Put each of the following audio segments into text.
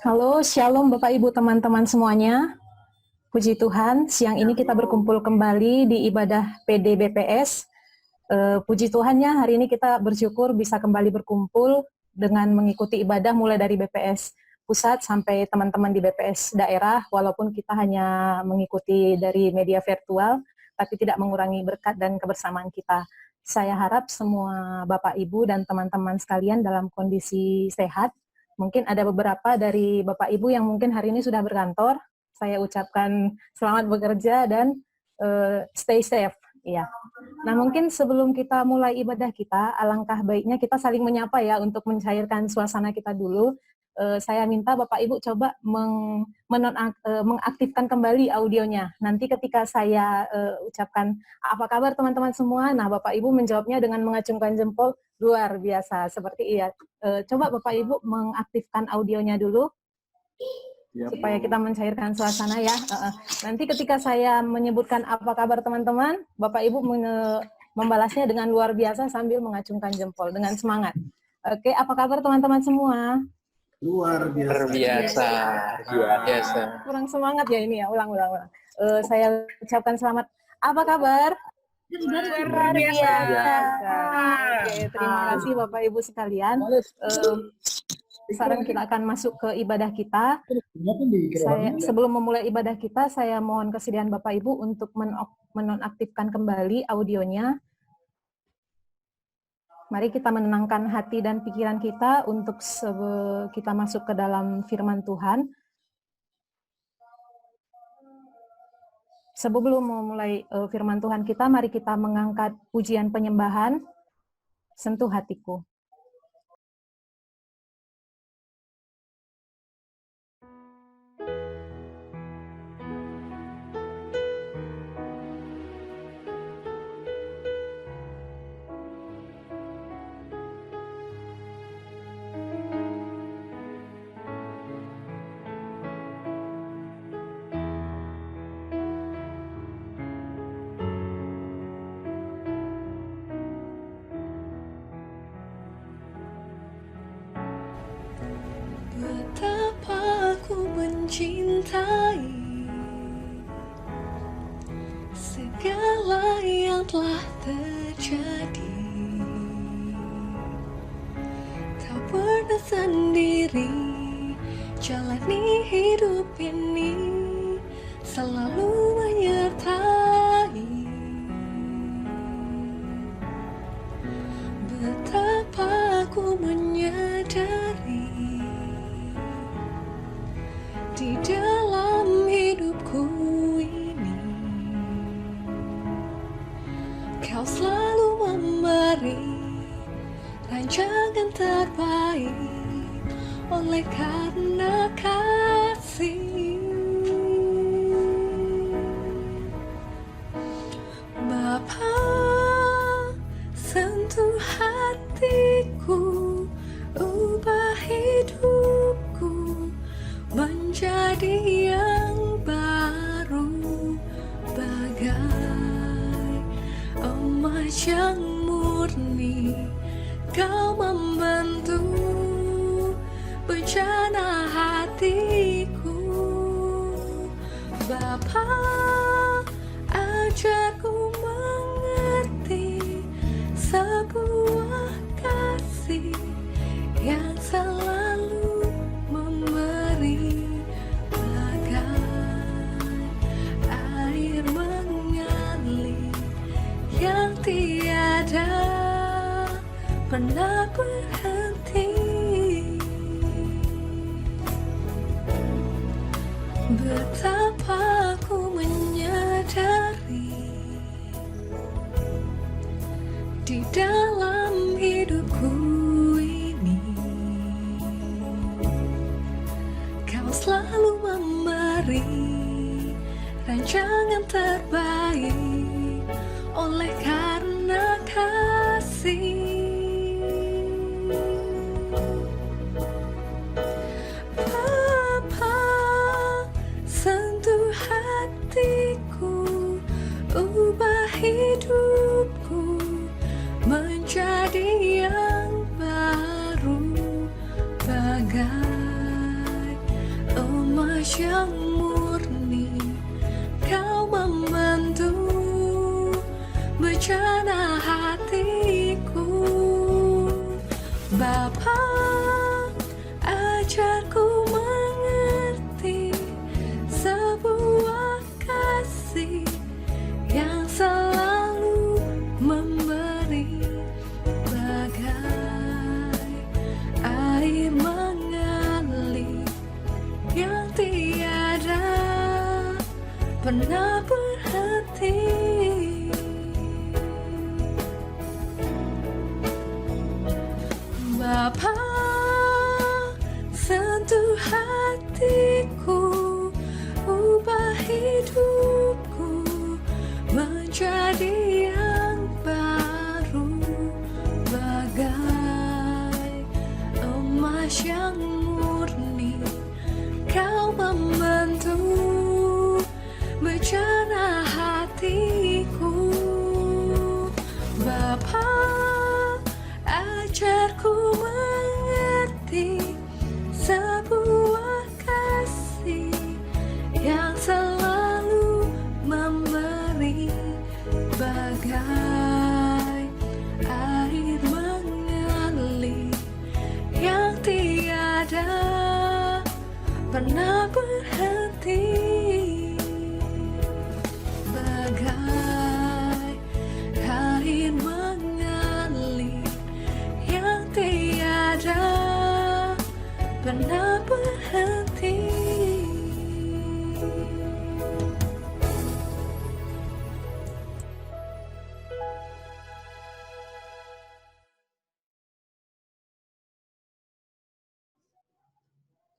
Halo, Shalom Bapak Ibu teman-teman semuanya. Puji Tuhan, siang ini kita berkumpul kembali di ibadah PD BPS. Puji Tuhan ya, hari ini kita bersyukur bisa kembali berkumpul dengan mengikuti ibadah mulai dari BPS pusat sampai teman-teman di BPS daerah, walaupun kita hanya mengikuti dari media virtual, tapi tidak mengurangi berkat dan kebersamaan kita. Saya harap semua Bapak Ibu dan teman-teman sekalian dalam kondisi sehat. Mungkin ada beberapa dari Bapak Ibu yang mungkin hari ini sudah berkantor. Saya ucapkan selamat bekerja dan stay safe. Ya. Nah, mungkin sebelum kita mulai ibadah kita, alangkah baiknya kita saling menyapa ya untuk mencairkan suasana kita dulu. Saya minta Bapak Ibu coba mengaktifkan kembali audionya. Nanti ketika saya ucapkan apa kabar teman-teman semua, nah Bapak Ibu menjawabnya dengan mengacungkan jempol luar biasa seperti iya. Coba Bapak Ibu mengaktifkan audionya dulu supaya kita mencairkan suasana ya. Nanti ketika saya menyebutkan apa kabar teman-teman, Bapak Ibu membalasnya dengan luar biasa sambil mengacungkan jempol dengan semangat. Oke, apa kabar teman-teman semua? Luar biasa. Kurang semangat ya ini ya, ulang. Saya ucapkan selamat. Apa kabar? Luar biasa. Oke, terima kasih Bapak Ibu sekalian. Sekarang kita akan masuk ke ibadah kita. Sebelum memulai ibadah kita, saya mohon kesediaan Bapak Ibu untuk menonaktifkan kembali audionya. Mari kita menenangkan hati dan pikiran kita untuk kita masuk ke dalam firman Tuhan. Sebelum memulai firman Tuhan kita, mari kita mengangkat pujian penyembahan, Sentuh Hatiku. Betapa ku mencintai segala yang telah terjadi. Tak pernah sendiri jalani hidup ini, selalu menyertai. Betapa ku menyadari di dalam hidupku ini, Kau selalu memberi rancangan terbaik oleh karena kasih. Bapa, sentuh hatiku, ubah hidupku menjadi yang baru, bagai emas yang murni. Kau membantu bencana hatiku. Bapa, ajarku mengerti sebuah kasih yang selalu memberi, bagai air mengalir yang tiada pernah berhenti. Betapa ku menyadari di dalam hidupku ini, Kau selalu memberi rancangan terbaik oleh karena kasih. Bapa, sentuh hatiku, ubah hidupku menjadi yang baru, bagai emas yang murni, kau membantu bencana hatiku. Bapa, ajarku mengerti sebuah kasih yang selalu memberi, bagai air mengalir yang tiada pernah berhenti. Bapa, sentuh hatiku, ubah hidupku menjadi yang baru, bagai emas yang murni, kau membantu bencana hatiku. Bapa, ajarku mengerti sebuah kasih yang selalu memberi, bagai air mengalir yang tiada pernah berhenti, bagai air mengalir yang tiada pernah berhenti.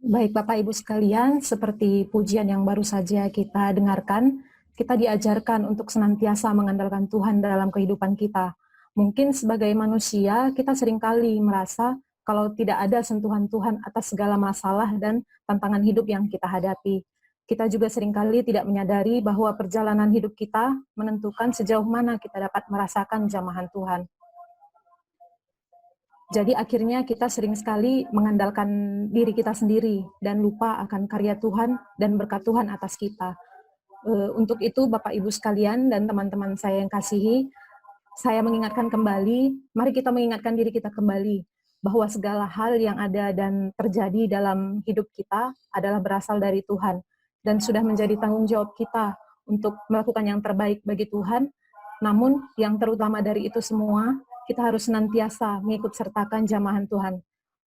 Baik Bapak Ibu sekalian, seperti pujian yang baru saja kita dengarkan, kita diajarkan untuk senantiasa mengandalkan Tuhan dalam kehidupan kita. Mungkin sebagai manusia, kita seringkali merasa kalau tidak ada sentuhan Tuhan atas segala masalah dan tantangan hidup yang kita hadapi. Kita juga seringkali tidak menyadari bahwa perjalanan hidup kita menentukan sejauh mana kita dapat merasakan jamahan Tuhan. Jadi akhirnya kita sering sekali mengandalkan diri kita sendiri dan lupa akan karya Tuhan dan berkat Tuhan atas kita. Untuk itu Bapak Ibu sekalian dan teman-teman saya yang kasihi, saya mengingatkan kembali, mari kita mengingatkan diri kita kembali bahwa segala hal yang ada dan terjadi dalam hidup kita adalah berasal dari Tuhan dan sudah menjadi tanggung jawab kita untuk melakukan yang terbaik bagi Tuhan. Namun yang terutama dari itu semua, kita harus senantiasa mengikut sertakan jamahan Tuhan.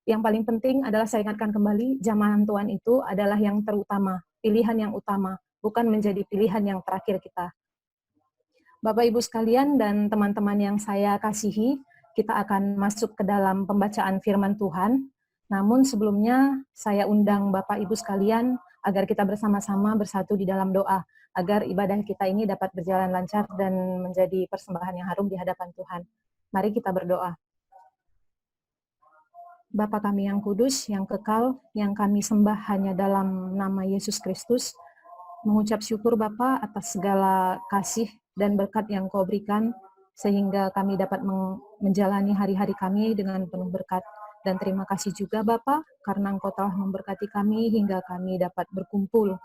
Yang paling penting adalah saya ingatkan kembali, jamahan Tuhan itu adalah yang terutama, pilihan yang utama, bukan menjadi pilihan yang terakhir kita. Bapak Ibu sekalian dan teman-teman yang saya kasihi, kita akan masuk ke dalam pembacaan firman Tuhan. Namun sebelumnya saya undang Bapak Ibu sekalian agar kita bersama-sama bersatu di dalam doa, agar ibadah kita ini dapat berjalan lancar dan menjadi persembahan yang harum di hadapan Tuhan. Mari kita berdoa. Bapa kami yang kudus, yang kekal, yang kami sembah hanya dalam nama Yesus Kristus, mengucap syukur Bapa atas segala kasih dan berkat yang Kau berikan, sehingga kami dapat menjalani hari-hari kami dengan penuh berkat. Dan terima kasih juga Bapa, karena Engkau telah memberkati kami hingga kami dapat berkumpul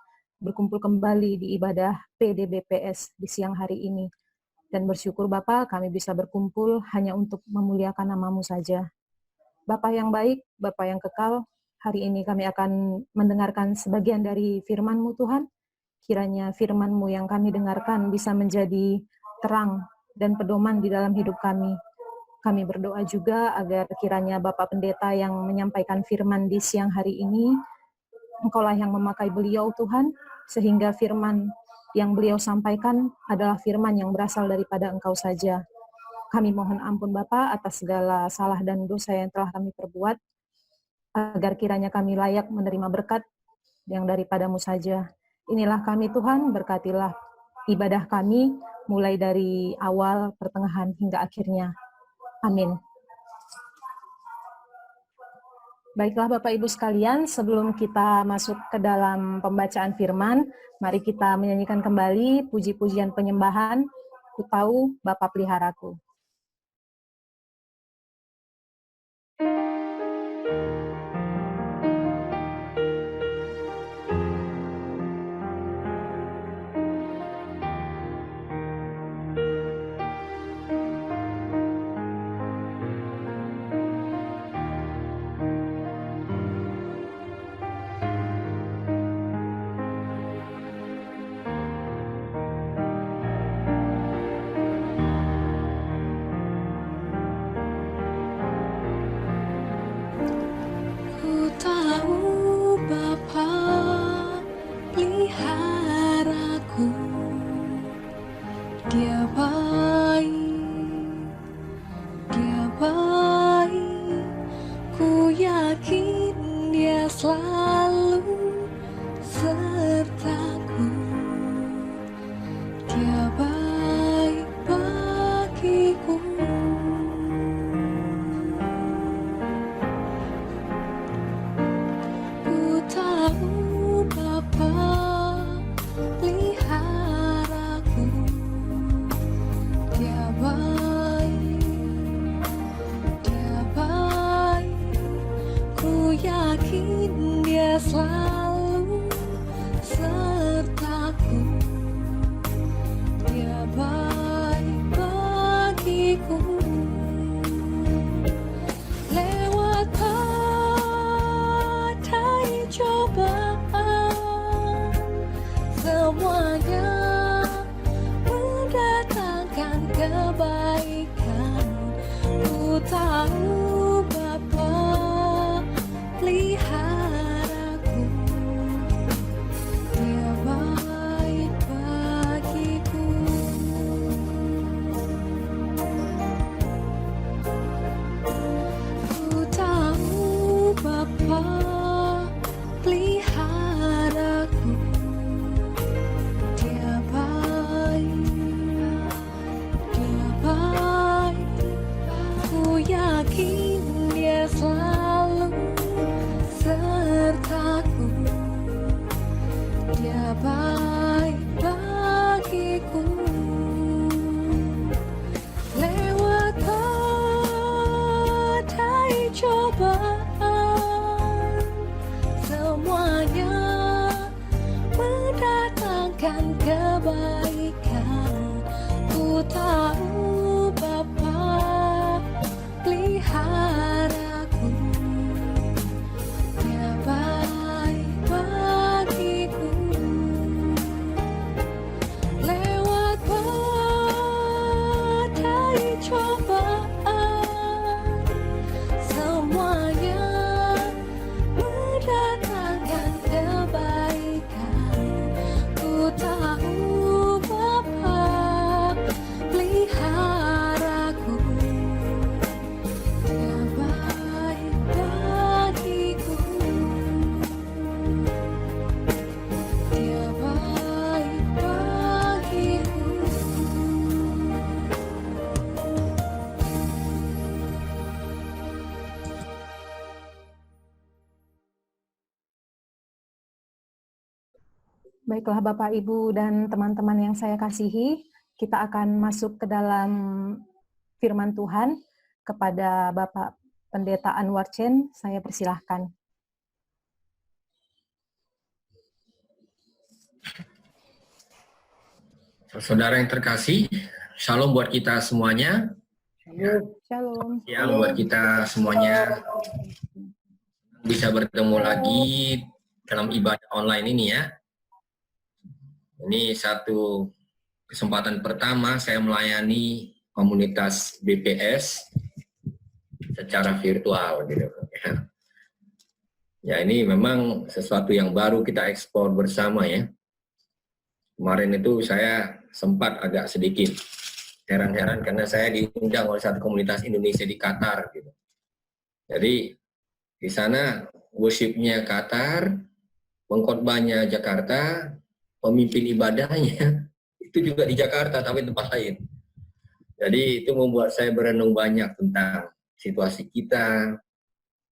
kembali di ibadah PDBPS di siang hari ini. Dan bersyukur Bapa, kami bisa berkumpul hanya untuk memuliakan nama-Mu saja. Bapa yang baik, Bapa yang kekal, hari ini kami akan mendengarkan sebagian dari firman-Mu Tuhan. Kiranya firman-Mu yang kami dengarkan bisa menjadi terang dan pedoman di dalam hidup kami. Kami berdoa juga agar kiranya Bapak Pendeta yang menyampaikan firman di siang hari ini, Engkaulah yang memakai beliau Tuhan, sehingga firman yang beliau sampaikan adalah firman yang berasal daripada Engkau saja. Kami mohon ampun Bapa atas segala salah dan dosa yang telah kami perbuat, agar kiranya kami layak menerima berkat yang daripada-Mu saja. Inilah kami Tuhan, berkatilah ibadah kami, mulai dari awal, pertengahan, hingga akhirnya. Amin. Baiklah Bapak Ibu sekalian, sebelum kita masuk ke dalam pembacaan firman, mari kita menyanyikan kembali puji-pujian penyembahan, Ku Tahu Bapa Peliharaku. yakin Dia selalu sertaku. Dia baik bagiku. Ku tahu Bapa peliharaku. Dia baik, Dia baik. Ku yakin Dia selalu sertaku. Dia baik bagiku. Lewat badai cobaan, semuanya mendatangkan kebaikan. Ku tahu Bapa peliharaku. Dia baik bagiku. Ku tahu Bapa peliharaku. Dia baik, Dia baik. Ku yakin Dia selalu sertaku. Dia baik bagiku. Lewat badai cobaan, semuanya mendatangkan kebaikan. Ku tahu Bapa peliharaku. Dia baik bagiku. Lewat badai cobaan, semuanya mendatangkan kebaikan. Ku tahu Bapa peliharaku. Dia baik bagiku. Dia baik bagiku. Baiklah Bapak, Ibu, dan teman-teman yang saya kasihi, kita akan masuk ke dalam firman Tuhan. Kepada Bapak Pendeta Anwar Chen, saya persilahkan. Saudara yang terkasih, shalom buat kita semuanya. Shalom. Yang buat kita semuanya bisa bertemu lagi dalam ibadah online ini ya. Ini satu kesempatan pertama saya melayani komunitas BPS secara virtual gitu. Ya ini memang sesuatu yang baru kita eksplor bersama ya. Kemarin itu saya sempat agak sedikit heran-heran karena saya diundang oleh satu komunitas Indonesia di Qatar gitu. Jadi di sana worship-nya Qatar, pengkhotbahnya Jakarta, pemimpin ibadahnya itu juga di Jakarta tapi tempat lain. Jadi itu membuat saya berenung banyak tentang situasi kita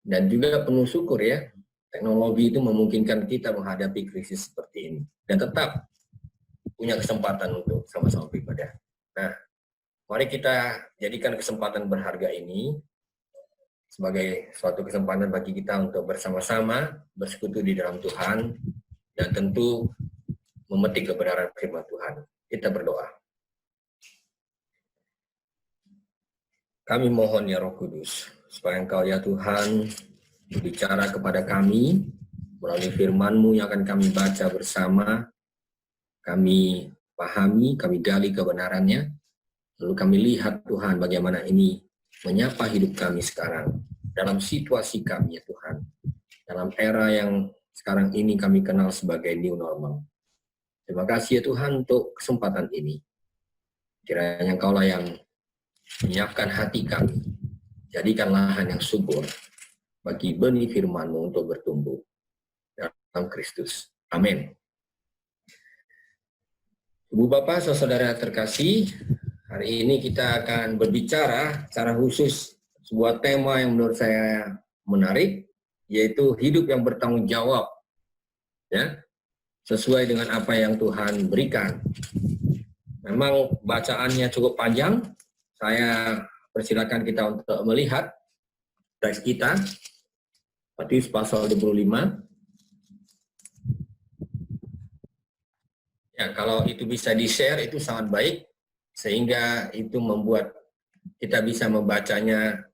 dan juga penuh syukur ya. Teknologi itu memungkinkan kita menghadapi krisis seperti ini dan tetap punya kesempatan untuk sama-sama beribadah. Nah, mari kita jadikan kesempatan berharga ini sebagai suatu kesempatan bagi kita untuk bersama-sama bersekutu di dalam Tuhan dan tentu memetik kebenaran firman Tuhan. Kita berdoa. Kami mohon ya Roh Kudus, supaya Engkau ya Tuhan berbicara kepada kami melalui firman-Mu yang akan kami baca bersama, kami pahami, kami gali kebenarannya, lalu kami lihat Tuhan bagaimana ini menyapa hidup kami sekarang, dalam situasi kami ya Tuhan, dalam era yang sekarang ini kami kenal sebagai new normal. Terima kasih ya Tuhan untuk kesempatan ini. Kiranya Engkau-lah yang menyiapkan hati kami, jadikan lahan yang subur, bagi benih firman-Mu untuk bertumbuh dalam Kristus. Amin. Ibu Bapak, saudara terkasih, hari ini kita akan berbicara secara khusus sebuah tema yang menurut saya menarik, yaitu hidup yang bertanggung jawab, ya, sesuai dengan apa yang Tuhan berikan. Memang bacaannya cukup panjang, saya persilakan kita untuk melihat teks kita, Matius pasal 25. Ya, kalau itu bisa di-share itu sangat baik, sehingga itu membuat kita bisa membacanya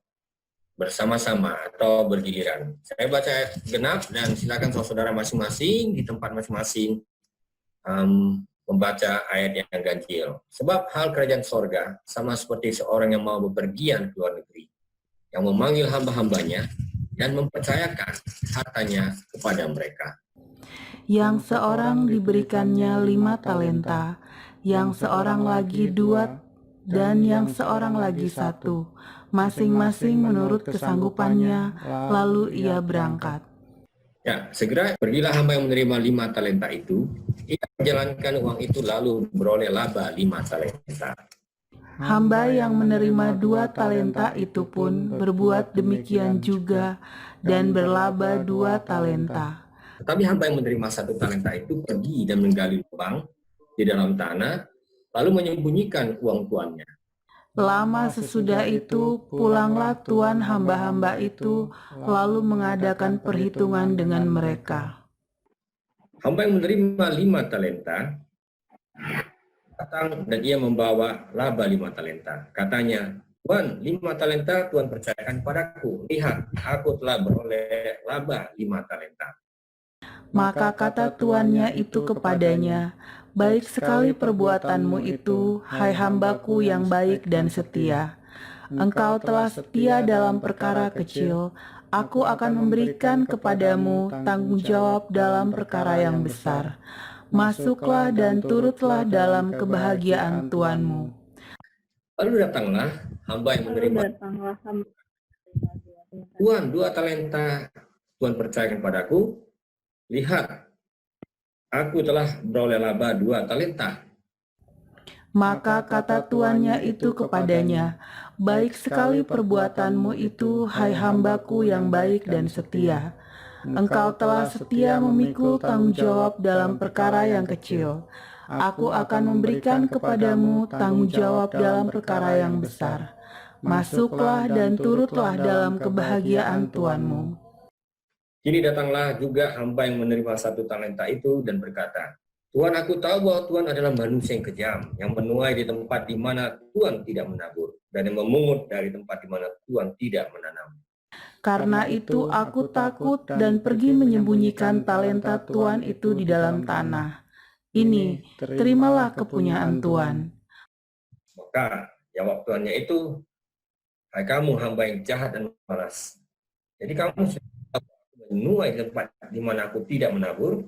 bersama-sama atau bergiliran. Saya baca ayat genap dan silakan saudara masing-masing di tempat masing-masing membaca ayat yang ganjil. Sebab hal kerajaan sorga sama seperti seorang yang mau bepergian ke luar negeri, yang memanggil hamba-hambanya dan mempercayakan hartanya kepada mereka. Yang seorang diberikannya 5 talenta, yang seorang lagi 2, dan yang seorang lagi 1, masing-masing menurut kesanggupannya, lalu ia berangkat. Ya, segera pergilah hamba yang menerima 5 talenta itu, ia menjalankan uang itu lalu beroleh laba 5 talenta. Hamba yang menerima 2 talenta itu pun berbuat demikian juga, dan berlaba 2 talenta. Tetapi hamba yang menerima 1 talenta itu pergi dan menggali lubang di dalam tanah, lalu menyembunyikan uang tuannya. Lama sesudah itu, pulanglah tuan hamba-hamba itu, lalu mengadakan perhitungan dengan mereka. Hamba yang menerima 5 talenta datang dan ia membawa laba 5 talenta. Katanya, Tuan, 5 talenta Tuan percayakan padaku. Lihat, aku telah beroleh laba 5 talenta. Maka kata tuannya itu kepadanya, baik sekali perbuatanmu itu, hai hambaku yang baik dan setia. Engkau telah setia dalam perkara kecil, aku akan memberikan kepadamu tanggung jawab dalam perkara yang besar. Masuklah dan turutlah dalam kebahagiaan tuanmu. Lalu datanglah hamba yang menerima Tuan, 2 talenta Tuan percayakan padaku. Lihat, aku telah beroleh laba 2 talenta. Maka kata tuannya itu kepadanya, baik sekali perbuatanmu itu, hai hambaku yang baik dan setia. Engkau telah setia memikul tanggung jawab dalam perkara yang kecil. Aku akan memberikan kepadamu tanggung jawab dalam perkara yang besar. Masuklah dan turutlah dalam kebahagiaan tuanmu. Kini datanglah juga hamba yang menerima 1 talenta itu dan berkata, Tuan, aku tahu bahwa Tuan adalah manusia yang kejam, yang menuai di tempat di mana Tuan tidak menabur, dan yang memungut dari tempat di mana Tuan tidak menanam. Karena itu aku takut dan pergi menyembunyikan talenta Tuan itu di dalam tanah. Ini, terimalah kepunyaan Tuan. Maka jawab tuannya itu, hai kamu hamba yang jahat dan malas. Jadi kamu menuai di tempat di mana aku tidak menabur,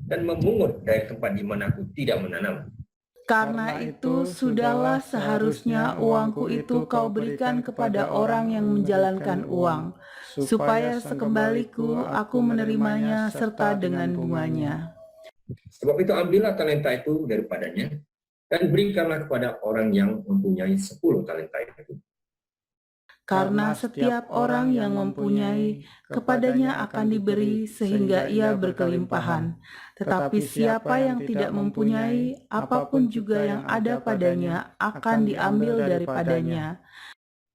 dan memungut dari tempat di mana aku tidak menanam. Karena itu, sudahlah seharusnya uangku itu kau berikan kepada orang yang menjalankan uang, supaya sekembaliku aku menerimanya serta dengan bunganya. Sebab itu ambillah talenta itu daripadanya, dan berikanlah kepada orang yang mempunyai 10 talenta itu. Karena setiap orang yang mempunyai, kepadanya akan diberi sehingga ia berkelimpahan. Tetapi siapa yang tidak mempunyai, apapun juga yang ada padanya akan diambil daripadanya.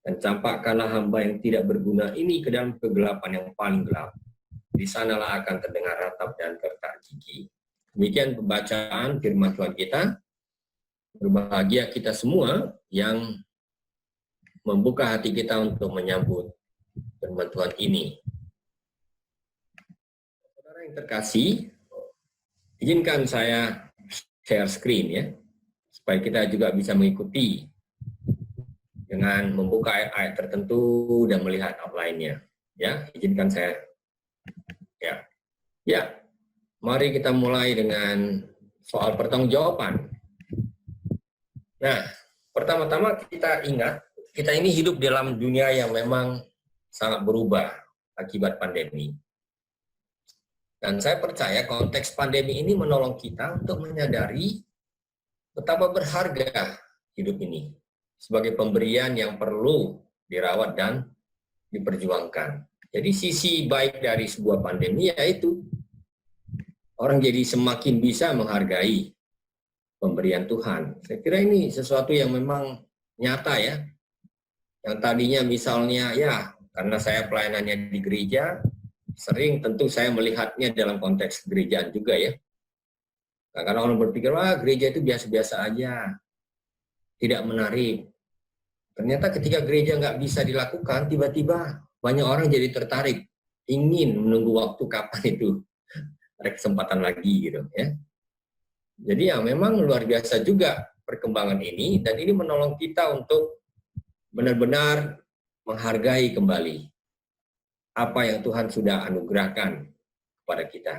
Dan campakkanlah hamba yang tidak berguna ini ke dalam kegelapan yang paling gelap. Di sanalah akan terdengar ratap dan kertak gigi. Demikian pembacaan firman Tuhan kita. Berbahagia kita semua yang membuka hati kita untuk menyambut firman Tuhan ini. Saudara yang terkasih, izinkan saya share screen ya, supaya kita juga bisa mengikuti dengan membuka ayat-ayat tertentu dan melihat outline-nya. Ya, izinkan saya. Ya, mari kita mulai dengan soal pertanggungjawaban. Nah, pertama-tama kita ingat, kita ini hidup dalam dunia yang memang sangat berubah. akibat pandemi. Dan saya percaya konteks pandemi ini menolong kita untuk menyadari betapa berharga hidup ini sebagai pemberian yang perlu dirawat dan diperjuangkan. Jadi sisi baik dari sebuah pandemi yaitu orang jadi semakin bisa menghargai pemberian Tuhan. Saya kira ini sesuatu yang memang nyata ya. Yang tadinya misalnya ya karena saya pelayanannya di gereja, sering tentu saya melihatnya dalam konteks gerejaan juga ya. Nah, karena orang berpikir, wah gereja itu biasa-biasa aja, tidak menarik. Ternyata ketika gereja nggak bisa dilakukan, tiba-tiba banyak orang jadi tertarik, ingin menunggu waktu kapan itu ada kesempatan lagi gitu ya. Jadi ya memang luar biasa juga perkembangan ini, dan ini menolong kita untuk benar-benar menghargai kembali apa yang Tuhan sudah anugerahkan kepada kita.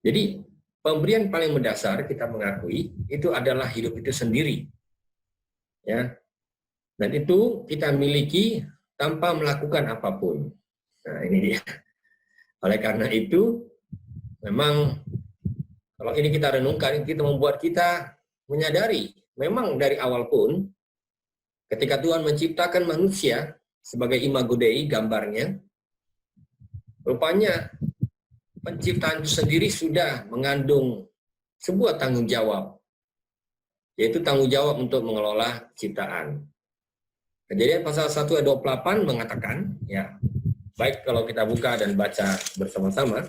Jadi pemberian paling mendasar kita mengakui itu adalah hidup itu sendiri, ya. Dan itu kita miliki tanpa melakukan apapun. Nah ini dia. Oleh karena itu, memang kalau ini kita renungkan, kita membuat kita menyadari, memang dari awal pun, ketika Tuhan menciptakan manusia sebagai imago Dei, gambarnya, rupanya penciptaan itu sendiri sudah mengandung sebuah tanggung jawab, yaitu tanggung jawab untuk mengelola ciptaan. Kejadian pasal 1 ayat 28 mengatakan, ya, baik kalau kita buka dan baca bersama-sama,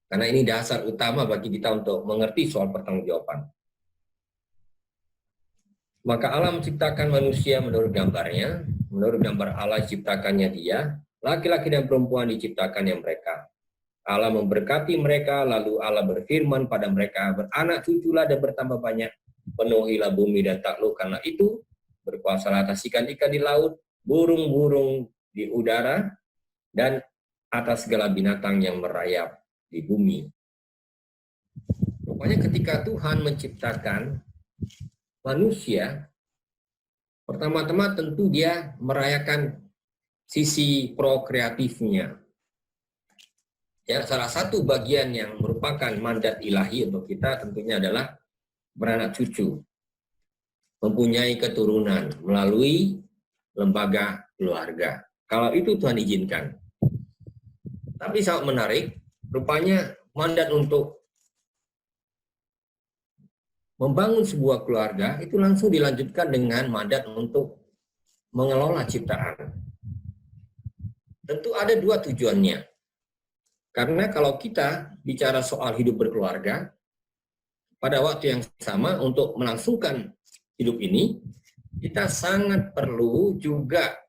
karena ini dasar utama bagi kita untuk mengerti soal pertanggungjawaban. Maka Allah menciptakan manusia menurut gambarnya, menurut gambar Allah ciptakannya dia, laki-laki dan perempuan diciptakannya mereka. Allah memberkati mereka, lalu Allah berfirman pada mereka, beranak cuculah dan bertambah banyak, penuhilah bumi dan taklukkanlah itu, berkuasalah atas ikan-ikan di laut, burung-burung di udara, dan atas segala binatang yang merayap di bumi. Rupanya ketika Tuhan menciptakan manusia, pertama-tama tentu dia merayakan sisi prokreatifnya. Ya, salah satu bagian yang merupakan mandat ilahi untuk kita tentunya adalah beranak cucu, mempunyai keturunan melalui lembaga keluarga. Kalau itu Tuhan izinkan. Tapi sangat menarik, rupanya mandat untuk membangun sebuah keluarga itu langsung dilanjutkan dengan mandat untuk mengelola ciptaan. Tentu ada dua tujuannya. Karena kalau kita bicara soal hidup berkeluarga, pada waktu yang sama untuk melangsungkan hidup ini, kita sangat perlu juga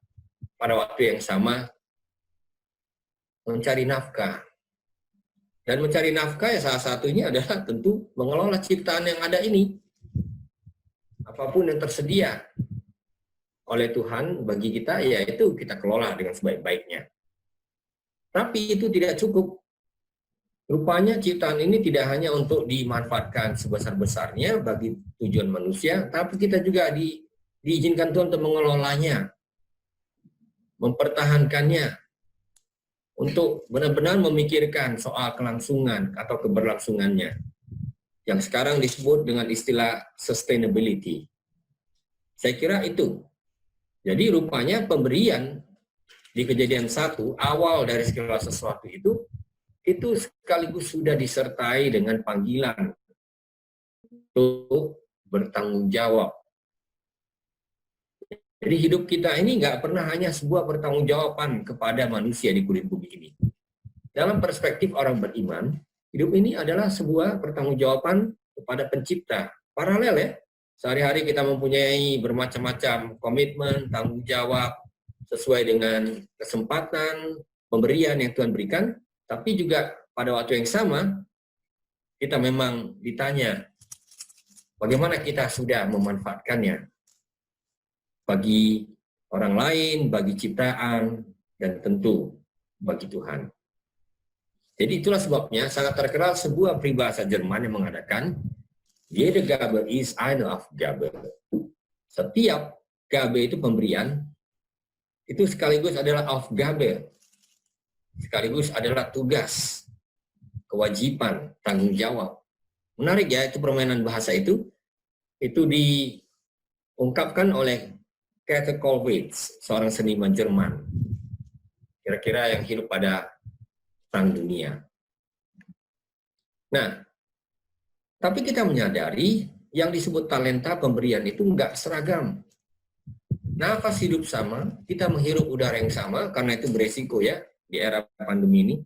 pada waktu yang sama mencari nafkah. Dan mencari nafkah ya salah satunya adalah tentu mengelola ciptaan yang ada ini. Apapun yang tersedia oleh Tuhan bagi kita, yaitu kita kelola dengan sebaik-baiknya. Tapi itu tidak cukup. Rupanya ciptaan ini tidak hanya untuk dimanfaatkan sebesar-besarnya bagi tujuan manusia, tapi kita juga diizinkan Tuhan untuk mengelolanya, mempertahankannya, untuk benar-benar memikirkan soal kelangsungan atau keberlangsungannya, yang sekarang disebut dengan istilah sustainability. Saya kira itu. Jadi rupanya pemberian di Kejadian 1, awal dari segala sesuatu itu sekaligus sudah disertai dengan panggilan untuk bertanggung jawab. Jadi hidup kita ini nggak pernah hanya sebuah pertanggungjawaban kepada manusia di kulit bumi ini. Dalam perspektif orang beriman, hidup ini adalah sebuah pertanggungjawaban kepada pencipta. Paralel ya, sehari-hari kita mempunyai bermacam-macam komitmen, tanggung jawab, sesuai dengan kesempatan, pemberian yang Tuhan berikan, tapi juga pada waktu yang sama, kita memang ditanya, bagaimana kita sudah memanfaatkannya bagi orang lain, bagi ciptaan, dan tentu bagi Tuhan. Jadi itulah sebabnya sangat terkenal sebuah peribahasa Jerman yang mengatakan, jede Gabe ist eine Aufgabe. Setiap Gabe itu pemberian, itu sekaligus adalah Aufgabe, sekaligus adalah tugas, kewajiban, tanggung jawab. Menarik ya, itu permainan bahasa itu diungkapkan oleh Käthe Kollwitz, seorang seniman Jerman, kira-kira yang hidup pada Perang Dunia. Nah, tapi kita menyadari yang disebut talenta pemberian itu enggak seragam. Nafas hidup sama, kita menghirup udara yang sama, karena itu beresiko ya di era pandemi ini.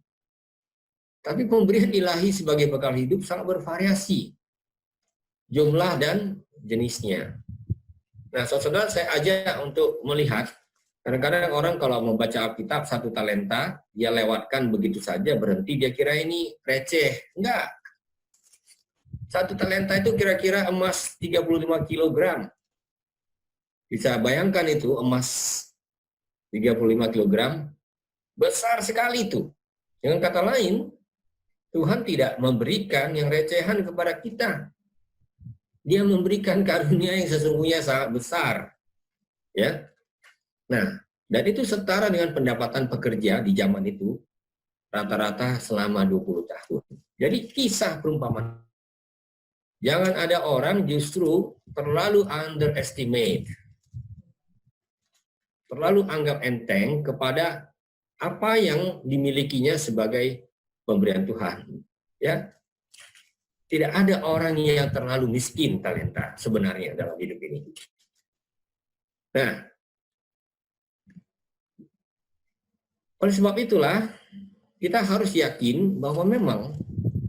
Tapi pemberian ilahi sebagai bekal hidup sangat bervariasi, jumlah dan jenisnya. Nah, saudara, saya ajak untuk melihat, kadang-kadang orang kalau membaca Alkitab satu talenta, dia lewatkan begitu saja, berhenti, dia kira ini receh. Enggak. Satu talenta itu kira-kira emas 35 kg. Bisa bayangkan itu, emas 35 kg, besar sekali itu. Dengan kata lain, Tuhan tidak memberikan yang recehan kepada kita. Dia memberikan karunia yang sesungguhnya sangat besar. Ya. Nah, dan itu setara dengan pendapatan pekerja di zaman itu, rata-rata selama 20 tahun. Jadi kisah perumpamaan. Jangan ada orang justru terlalu underestimate, terlalu anggap enteng kepada apa yang dimilikinya sebagai pemberian Tuhan. Ya, tidak ada orang yang terlalu miskin talenta sebenarnya dalam hidup ini. Nah, oleh sebab itulah kita harus yakin bahwa memang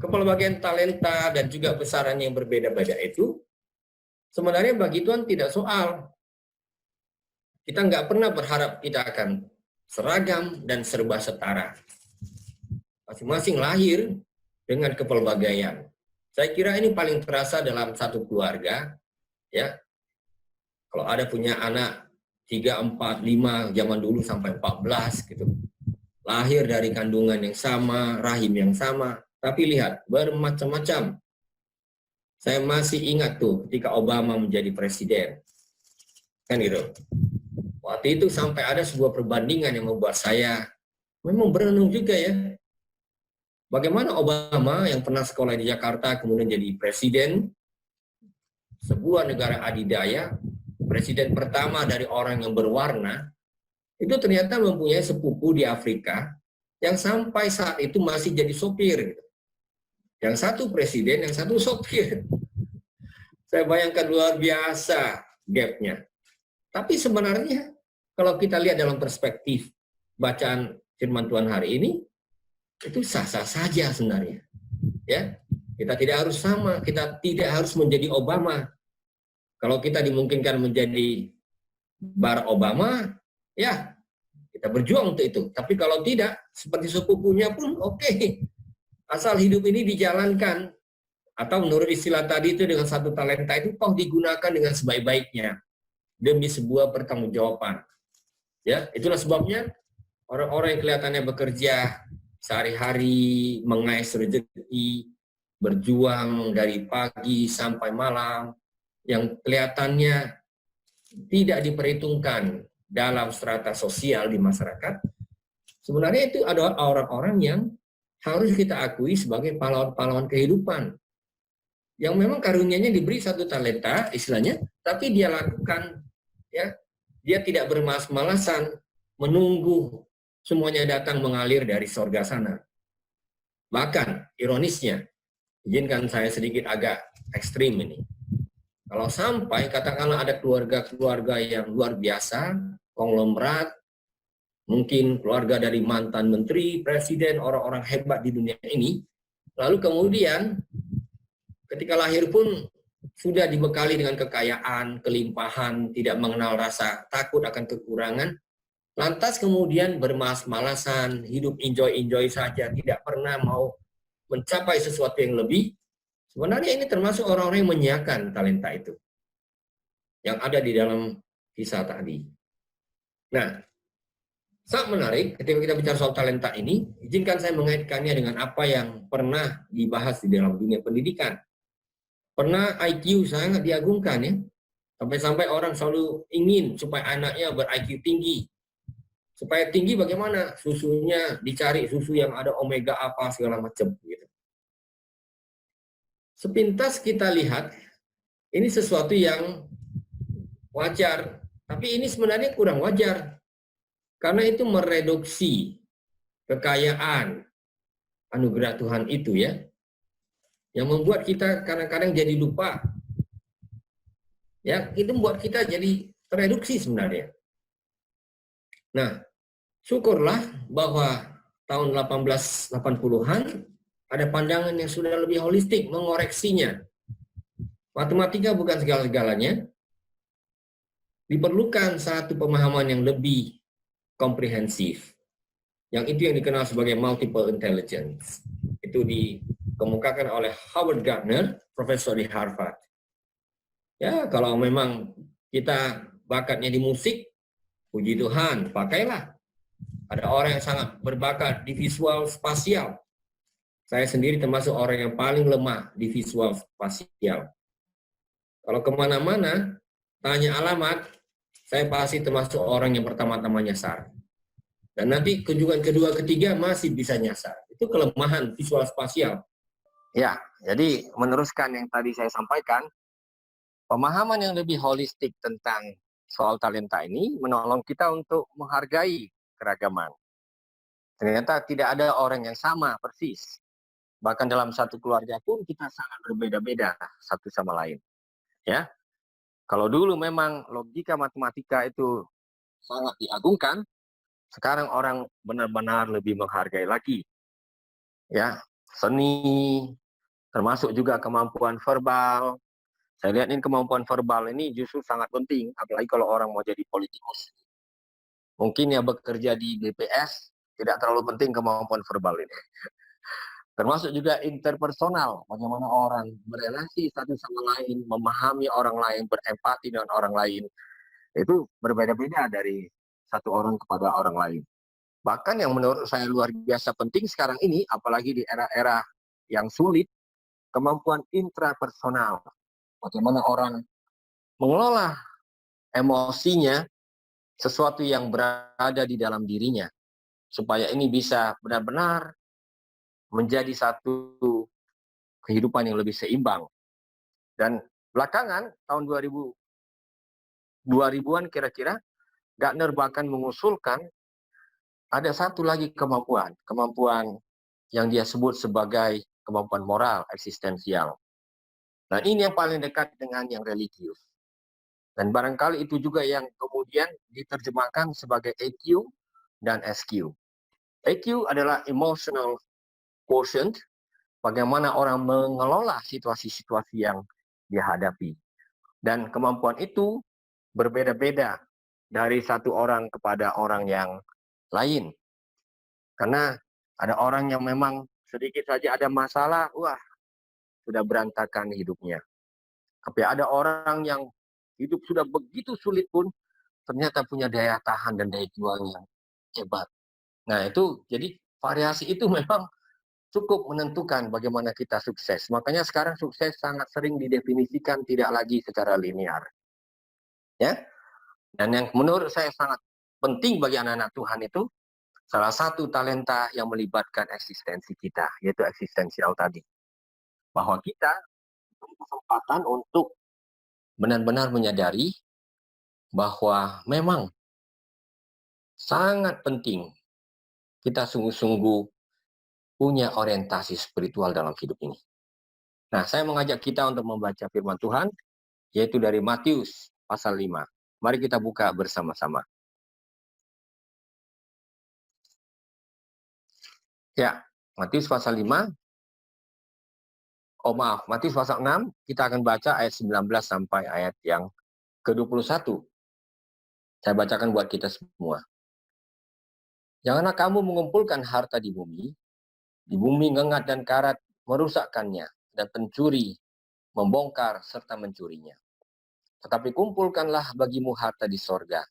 kepelbagaian talenta dan juga besaran yang berbeda-beda itu sebenarnya bagi Tuhan tidak soal. Kita nggak pernah berharap kita akan seragam dan serba setara. Masing-masing lahir dengan kepelbagaian. Saya kira ini paling terasa dalam satu keluarga, ya. Kalau ada punya anak 3, 4, 5, zaman dulu sampai 14 gitu. Lahir dari kandungan yang sama, rahim yang sama, tapi lihat bermacam-macam. Saya masih ingat tuh ketika Obama menjadi presiden. Kan gitu. Waktu itu sampai ada sebuah perbandingan yang membuat saya memang berenung juga ya. Bagaimana Obama yang pernah sekolah di Jakarta kemudian jadi presiden sebuah negara adidaya, presiden pertama dari orang yang berwarna, itu ternyata mempunyai sepupu di Afrika yang sampai saat itu masih jadi sopir. Yang satu presiden, yang satu sopir. Saya bayangkan luar biasa gap-nya. Tapi sebenarnya kalau kita lihat dalam perspektif bacaan firman Tuhan hari ini, itu sah-sah saja sebenarnya. Ya, kita tidak harus sama, kita tidak harus menjadi Obama. Kalau kita dimungkinkan menjadi Barack Obama, ya kita berjuang untuk itu. Tapi kalau tidak, seperti sepupunya pun oke. Asal hidup ini dijalankan, atau menurut istilah tadi itu dengan satu talenta itu toh digunakan dengan sebaik-baiknya demi sebuah pertanggungjawaban. Ya, itulah sebabnya orang-orang yang kelihatannya bekerja sehari-hari, mengais rezeki, berjuang dari pagi sampai malam, yang kelihatannya tidak diperhitungkan dalam strata sosial di masyarakat, sebenarnya itu adalah orang-orang yang harus kita akui sebagai pahlawan-pahlawan kehidupan. Yang memang karunianya diberi satu talenta, istilahnya, tapi dia lakukan, ya, dia tidak bermalas-malasan menunggu semuanya datang mengalir dari sorga sana. Bahkan, ironisnya, izinkan saya sedikit agak ekstrim ini. Kalau sampai, katakanlah ada keluarga-keluarga yang luar biasa, konglomerat, mungkin keluarga dari mantan menteri, presiden, orang-orang hebat di dunia ini, lalu kemudian ketika lahir pun sudah dibekali dengan kekayaan, kelimpahan, tidak mengenal rasa takut akan kekurangan, lantas kemudian bermalas-malasan, hidup enjoy-enjoy saja, tidak pernah mau mencapai sesuatu yang lebih. Sebenarnya ini termasuk orang-orang yang menyiakan talenta itu, yang ada di dalam kisah tadi. Nah, sangat menarik ketika kita bicara soal talenta ini, izinkan saya mengaitkannya dengan apa yang pernah dibahas di dalam dunia pendidikan. Pernah IQ sangat diagungkan ya, sampai-sampai orang selalu ingin supaya anaknya ber-IQ tinggi. Supaya tinggi bagaimana? Susunya dicari susu yang ada omega apa segala macam gitu. Sepintas kita lihat ini sesuatu yang wajar, tapi ini sebenarnya kurang wajar karena itu mereduksi kekayaan anugerah Tuhan itu ya, yang membuat kita kadang-kadang jadi lupa. Ya, itu membuat kita jadi tereduksi sebenarnya. Nah, syukurlah bahwa tahun 1880-an ada pandangan yang sudah lebih holistik mengoreksinya. Matematika bukan segala-galanya. Diperlukan satu pemahaman yang lebih komprehensif. Yang itu yang dikenal sebagai multiple intelligence. Itu dikemukakan oleh Howard Gardner, profesor di Harvard. Ya, kalau memang kita bakatnya di musik, puji Tuhan, pakailah. Ada orang yang sangat berbakat di visual spasial. Saya sendiri termasuk orang yang paling lemah di visual spasial. Kalau kemana-mana, tanya alamat, saya pasti termasuk orang yang pertama-tama nyasar. Dan nanti kunjungan kedua, ketiga masih bisa nyasar. Itu kelemahan visual spasial. Ya, jadi meneruskan yang tadi saya sampaikan, pemahaman yang lebih holistik tentang soal talenta ini menolong kita untuk menghargai keragaman. Ternyata tidak ada orang yang sama persis. Bahkan dalam satu keluarga pun kita sangat berbeda-beda satu sama lain. Ya, kalau dulu memang logika matematika itu sangat diagungkan, sekarang orang benar-benar lebih menghargai lagi. Ya, seni, termasuk juga kemampuan verbal. Saya lihat ini kemampuan verbal ini justru sangat penting, apalagi kalau orang mau jadi politikus. Mungkin ya bekerja di BPS tidak terlalu penting kemampuan verbal ini. Termasuk juga interpersonal, bagaimana orang berelasi satu sama lain, memahami orang lain, berempati dengan orang lain. Itu berbeda-beda dari satu orang kepada orang lain. Bahkan yang menurut saya luar biasa penting sekarang ini, apalagi di era-era yang sulit, kemampuan intrapersonal. Bagaimana orang mengelola emosinya, sesuatu yang berada di dalam dirinya, supaya ini bisa benar-benar menjadi satu kehidupan yang lebih seimbang. Dan belakangan, tahun 2000-an kira-kira, Gardner bahkan mengusulkan ada satu lagi kemampuan yang dia sebut sebagai kemampuan moral eksistensial. Nah, ini yang paling dekat dengan yang religius. Dan barangkali itu juga yang kemudian diterjemahkan sebagai EQ dan SQ. EQ adalah emotional quotient, bagaimana orang mengelola situasi-situasi yang dihadapi. Dan kemampuan itu berbeda-beda dari satu orang kepada orang yang lain. Karena ada orang yang memang sedikit saja ada masalah, wah, sudah berantakan hidupnya. Tapi ada orang yang hidup sudah begitu sulit pun ternyata punya daya tahan dan daya juang yang hebat. Nah, itu jadi variasi itu memang cukup menentukan bagaimana kita sukses. Makanya sekarang sukses sangat sering didefinisikan tidak lagi secara linear. Ya. Dan yang menurut saya sangat penting bagi anak-anak Tuhan itu salah satu talenta yang melibatkan eksistensi kita, yaitu eksistensial tadi. Bahwa kita punya kesempatan untuk benar-benar menyadari bahwa memang sangat penting kita sungguh-sungguh punya orientasi spiritual dalam hidup ini. Nah, saya mengajak kita untuk membaca firman Tuhan, yaitu dari Matius pasal 5. Mari kita buka bersama-sama. Ya, Matius pasal 5. Matius pasal 6, kita akan baca ayat 19 sampai ayat yang ke-21. Saya bacakan buat kita semua. Janganlah kamu mengumpulkan harta di bumi ngengat dan karat merusakkannya, dan pencuri membongkar serta mencurinya. Tetapi kumpulkanlah bagimu harta di sorga.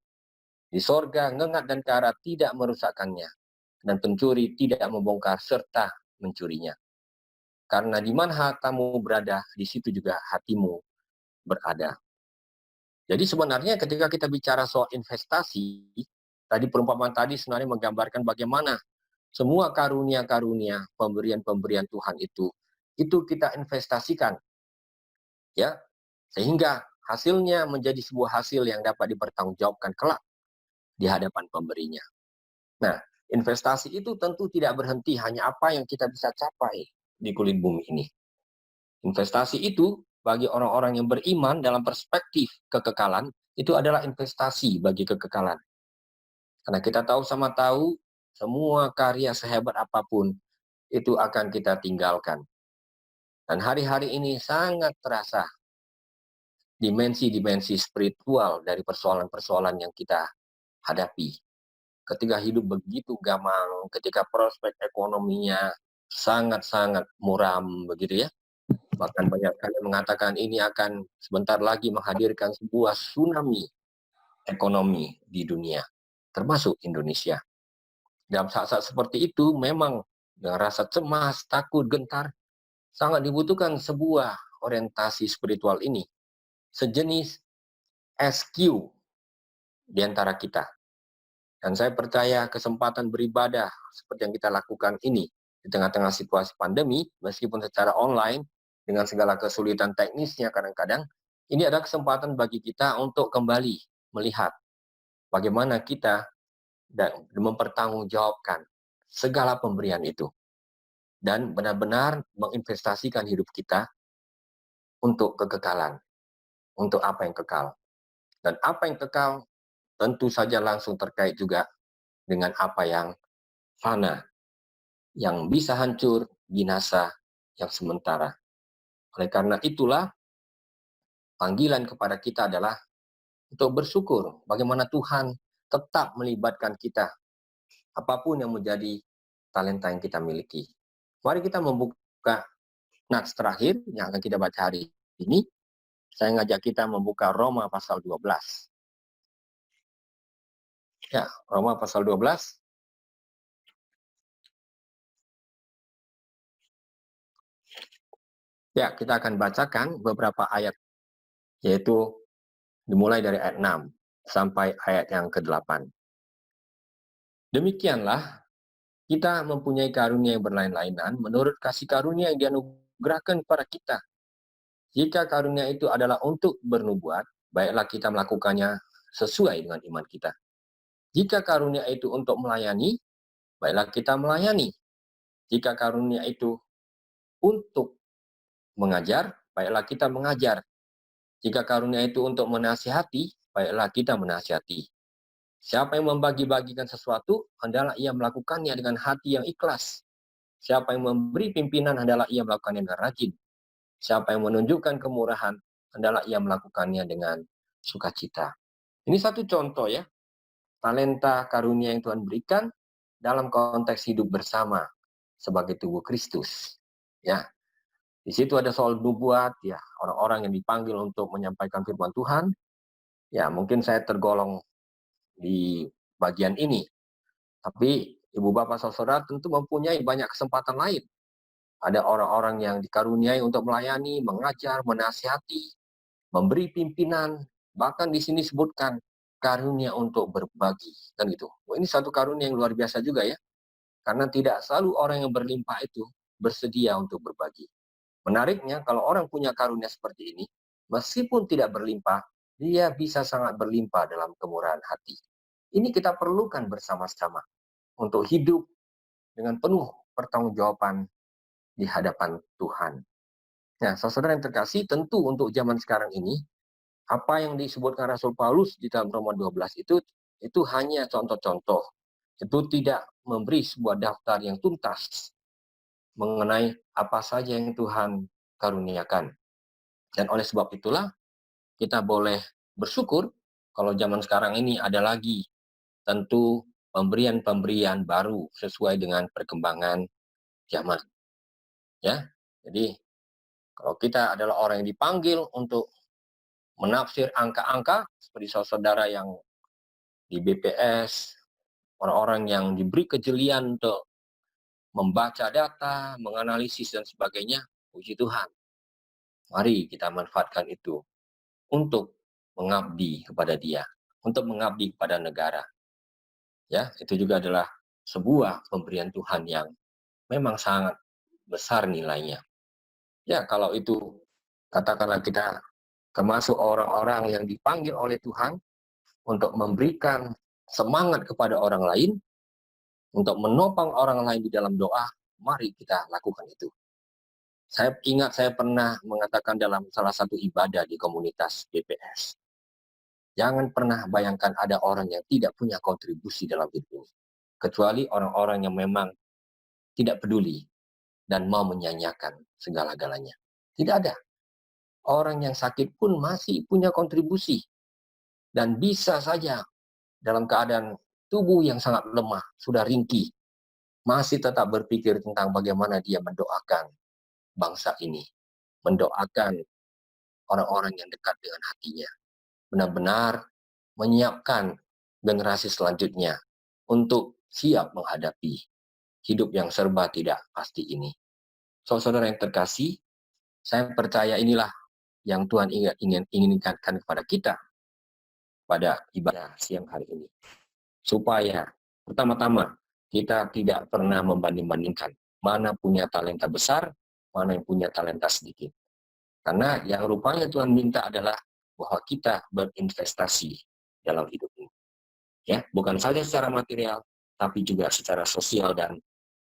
Di sorga ngengat dan karat tidak merusakkannya, dan pencuri tidak membongkar serta mencurinya. Karena di mana hartamu berada, di situ juga hatimu berada. Jadi sebenarnya ketika kita bicara soal investasi, Tadi perumpamaan tadi sebenarnya menggambarkan bagaimana semua karunia-karunia, pemberian-pemberian Tuhan itu kita investasikan, ya, sehingga hasilnya menjadi sebuah hasil yang dapat dipertanggungjawabkan kelak di hadapan pemberinya. Nah, investasi itu tentu tidak berhenti hanya apa yang kita bisa capai di kulit bumi ini. Investasi itu bagi orang-orang yang beriman dalam perspektif kekekalan, itu adalah investasi bagi kekekalan. Karena kita tahu sama tahu, semua karya sehebat apapun, itu akan kita tinggalkan. Dan hari-hari ini sangat terasa dimensi-dimensi spiritual dari persoalan-persoalan yang kita hadapi. Ketika hidup begitu gamang, ketika prospek ekonominya sangat-sangat muram, begitu ya. Bahkan banyak kali mengatakan ini akan sebentar lagi menghadirkan sebuah tsunami ekonomi di dunia, termasuk Indonesia. Dalam saat-saat seperti itu, memang dengan rasa cemas, takut, gentar, sangat dibutuhkan sebuah orientasi spiritual ini. Sejenis SQ di antara kita. Dan saya percaya kesempatan beribadah seperti yang kita lakukan ini di tengah-tengah situasi pandemi, meskipun secara online, dengan segala kesulitan teknisnya kadang-kadang, ini adalah kesempatan bagi kita untuk kembali melihat bagaimana kita mempertanggungjawabkan segala pemberian itu. Dan benar-benar menginvestasikan hidup kita untuk kekekalan, untuk apa yang kekal. Dan apa yang kekal tentu saja langsung terkait juga dengan apa yang fana, yang bisa hancur, binasa, yang sementara. Oleh karena itulah, panggilan kepada kita adalah untuk bersyukur bagaimana Tuhan tetap melibatkan kita, apapun yang menjadi talenta yang kita miliki. Mari kita membuka nats terakhir yang akan kita baca hari ini. Saya ngajak kita membuka Roma pasal 12. Ya, Roma pasal 12. Ya, kita akan bacakan beberapa ayat, yaitu dimulai dari ayat 6 sampai ayat yang ke-8. Demikianlah, kita mempunyai karunia yang berlain-lainan menurut kasih karunia yang dianugerahkan kepada kita. Jika karunia itu adalah untuk bernubuat, baiklah kita melakukannya sesuai dengan iman kita. Jika karunia itu untuk melayani, baiklah kita melayani. Jika karunia itu untuk mengajar, baiklah kita mengajar. Jika karunia itu untuk menasihati, baiklah kita menasihati. Siapa yang membagi-bagikan sesuatu, hendaklah ia melakukannya dengan hati yang ikhlas. Siapa yang memberi pimpinan, hendaklah ia melakukannya dengan rajin. Siapa yang menunjukkan kemurahan, hendaklah ia melakukannya dengan sukacita. Ini satu contoh ya, talenta karunia yang Tuhan berikan dalam konteks hidup bersama sebagai tubuh Kristus. Ya, di situ ada soal nubuat, ya, orang-orang yang dipanggil untuk menyampaikan firman Tuhan. Ya, mungkin saya tergolong di bagian ini. Tapi Ibu Bapak Saudara tentu mempunyai banyak kesempatan lain. Ada orang-orang yang dikaruniai untuk melayani, mengajar, menasihati, memberi pimpinan, bahkan di sini sebutkan karunia untuk berbagi, kan gitu. Ini satu karunia yang luar biasa juga ya, karena tidak selalu orang yang berlimpah itu bersedia untuk berbagi. Menariknya, kalau orang punya karunia seperti ini, meskipun tidak berlimpah, dia bisa sangat berlimpah dalam kemurahan hati. Ini kita perlukan bersama-sama untuk hidup dengan penuh pertanggungjawaban di hadapan Tuhan. Nah, saudara yang terkasih, tentu untuk zaman sekarang ini, apa yang disebutkan Rasul Paulus di dalam Roma 12 itu hanya contoh-contoh. Itu tidak memberi sebuah daftar yang tuntas mengenai apa saja yang Tuhan karuniakan. Dan oleh sebab itulah, kita boleh bersyukur kalau zaman sekarang ini ada lagi tentu pemberian-pemberian baru sesuai dengan perkembangan zaman. Ya, jadi kalau kita adalah orang yang dipanggil untuk menafsir angka-angka seperti saudara yang di BPS, orang-orang yang diberi kejelian untuk membaca data, menganalisis dan sebagainya, puji Tuhan. Mari kita manfaatkan itu untuk mengabdi kepada Dia, untuk mengabdi kepada negara. Ya, itu juga adalah sebuah pemberian Tuhan yang memang sangat besar nilainya. Ya, kalau itu katakanlah kita termasuk orang-orang yang dipanggil oleh Tuhan untuk memberikan semangat kepada orang lain, untuk menopang orang lain di dalam doa, mari kita lakukan itu. Saya ingat saya pernah mengatakan dalam salah satu ibadah di komunitas BPS, jangan pernah bayangkan ada orang yang tidak punya kontribusi dalam hidup ini. Kecuali orang-orang yang memang tidak peduli dan mau menyanyiakan segala-galanya. Tidak ada. Orang yang sakit pun masih punya kontribusi. Dan bisa saja dalam keadaan tubuh yang sangat lemah, sudah ringkih, masih tetap berpikir tentang bagaimana dia mendoakan bangsa ini. Mendoakan orang-orang yang dekat dengan hatinya. Benar-benar menyiapkan generasi selanjutnya untuk siap menghadapi hidup yang serba tidak pasti ini. Saudara yang terkasih, saya percaya inilah yang Tuhan ingin inginkan kepada kita pada ibadah siang hari ini. Supaya pertama-tama kita tidak pernah membanding-bandingkan mana punya talenta besar, mana yang punya talenta sedikit. Karena yang rupanya Tuhan minta adalah bahwa kita berinvestasi dalam hidup ini. Ya, bukan saja secara material, tapi juga secara sosial dan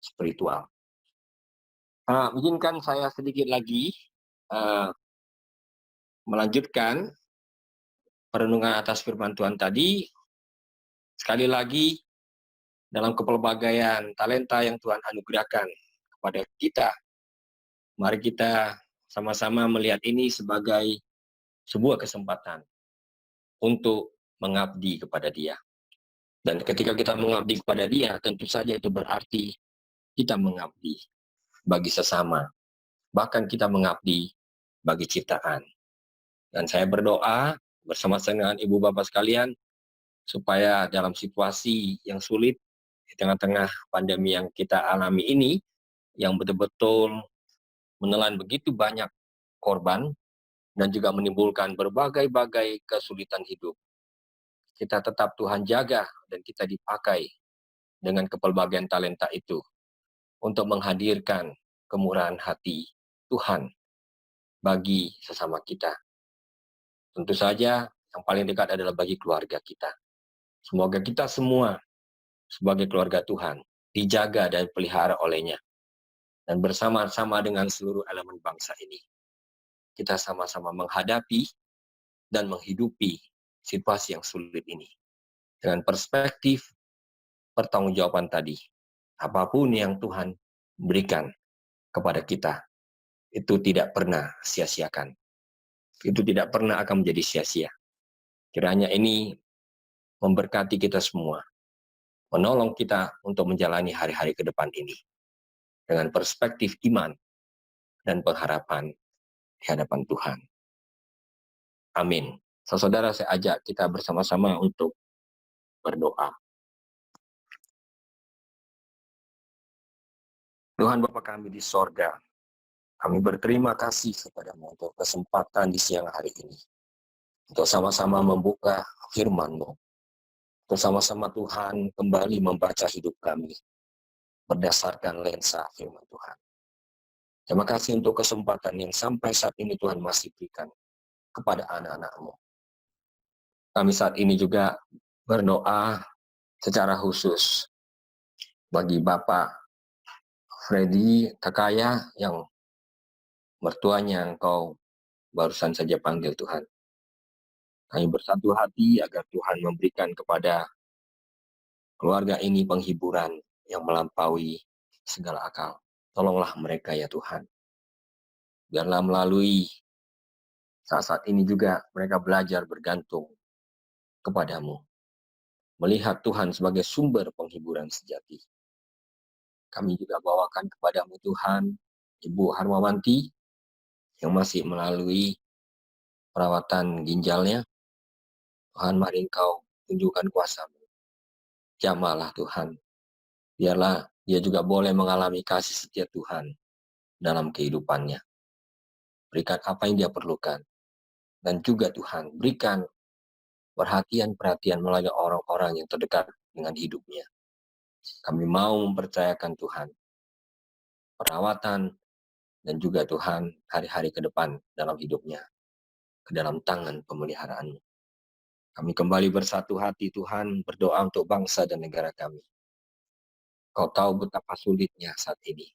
spiritual. Izinkan saya sedikit lagi melanjutkan perenungan atas firman Tuhan tadi. Sekali lagi, dalam kepelbagaian talenta yang Tuhan anugerahkan kepada kita, mari kita sama-sama melihat ini sebagai sebuah kesempatan untuk mengabdi kepada Dia. Dan ketika kita mengabdi kepada Dia, tentu saja itu berarti kita mengabdi bagi sesama. Bahkan kita mengabdi bagi ciptaan. Dan saya berdoa bersama-sama dengan Ibu Bapak sekalian, supaya dalam situasi yang sulit, di tengah-tengah pandemi yang kita alami ini, yang betul-betul menelan begitu banyak korban, dan juga menimbulkan berbagai-bagai kesulitan hidup, kita tetap Tuhan jaga dan kita dipakai dengan kepelbagaian talenta itu untuk menghadirkan kemurahan hati Tuhan bagi sesama kita. Tentu saja yang paling dekat adalah bagi keluarga kita. Semoga kita semua sebagai keluarga Tuhan dijaga dan pelihara olehnya. Dan bersama-sama dengan seluruh elemen bangsa ini, kita sama-sama menghadapi dan menghidupi situasi yang sulit ini. Dengan perspektif pertanggungjawaban tadi, apapun yang Tuhan berikan kepada kita, itu tidak pernah sia-siakan. Itu tidak pernah akan menjadi sia-sia. Kiranya ini memberkati kita semua, menolong kita untuk menjalani hari-hari ke depan ini dengan perspektif iman dan pengharapan di hadapan Tuhan. Amin. Saudara, saya ajak kita bersama-sama untuk berdoa. Tuhan Bapa kami di sorga, kami berterima kasih kepada-Mu untuk kesempatan di siang hari ini, untuk sama-sama membuka firman-Mu, untuk sama-sama Tuhan kembali membaca hidup kami berdasarkan lensa firman Tuhan. Terima kasih untuk kesempatan yang sampai saat ini Tuhan masih berikan kepada anak-anak-Mu. Kami saat ini juga berdoa secara khusus bagi Bapak Freddy Takaya yang mertuanya Engkau barusan saja panggil Tuhan. Kami bersatu hati agar Tuhan memberikan kepada keluarga ini penghiburan yang melampaui segala akal. Tolonglah mereka ya Tuhan. Biarlah melalui saat-saat ini juga mereka belajar bergantung kepadamu. Melihat Tuhan sebagai sumber penghiburan sejati. Kami juga bawakan kepadamu Tuhan, Ibu Harmawanti yang masih melalui perawatan ginjalnya. Tuhan, mari Engkau tunjukkan kuasa-Mu. Jamahlah Tuhan. Biarlah dia juga boleh mengalami kasih setia Tuhan dalam kehidupannya. Berikan apa yang dia perlukan. Dan juga Tuhan, berikan perhatian-perhatian melalui orang-orang yang terdekat dengan hidupnya. Kami mau mempercayakan Tuhan perawatan dan juga Tuhan hari-hari ke depan dalam hidupnya ke dalam tangan pemeliharaan-Mu. Kami kembali bersatu hati Tuhan berdoa untuk bangsa dan negara kami. Kau tahu betapa sulitnya saat ini.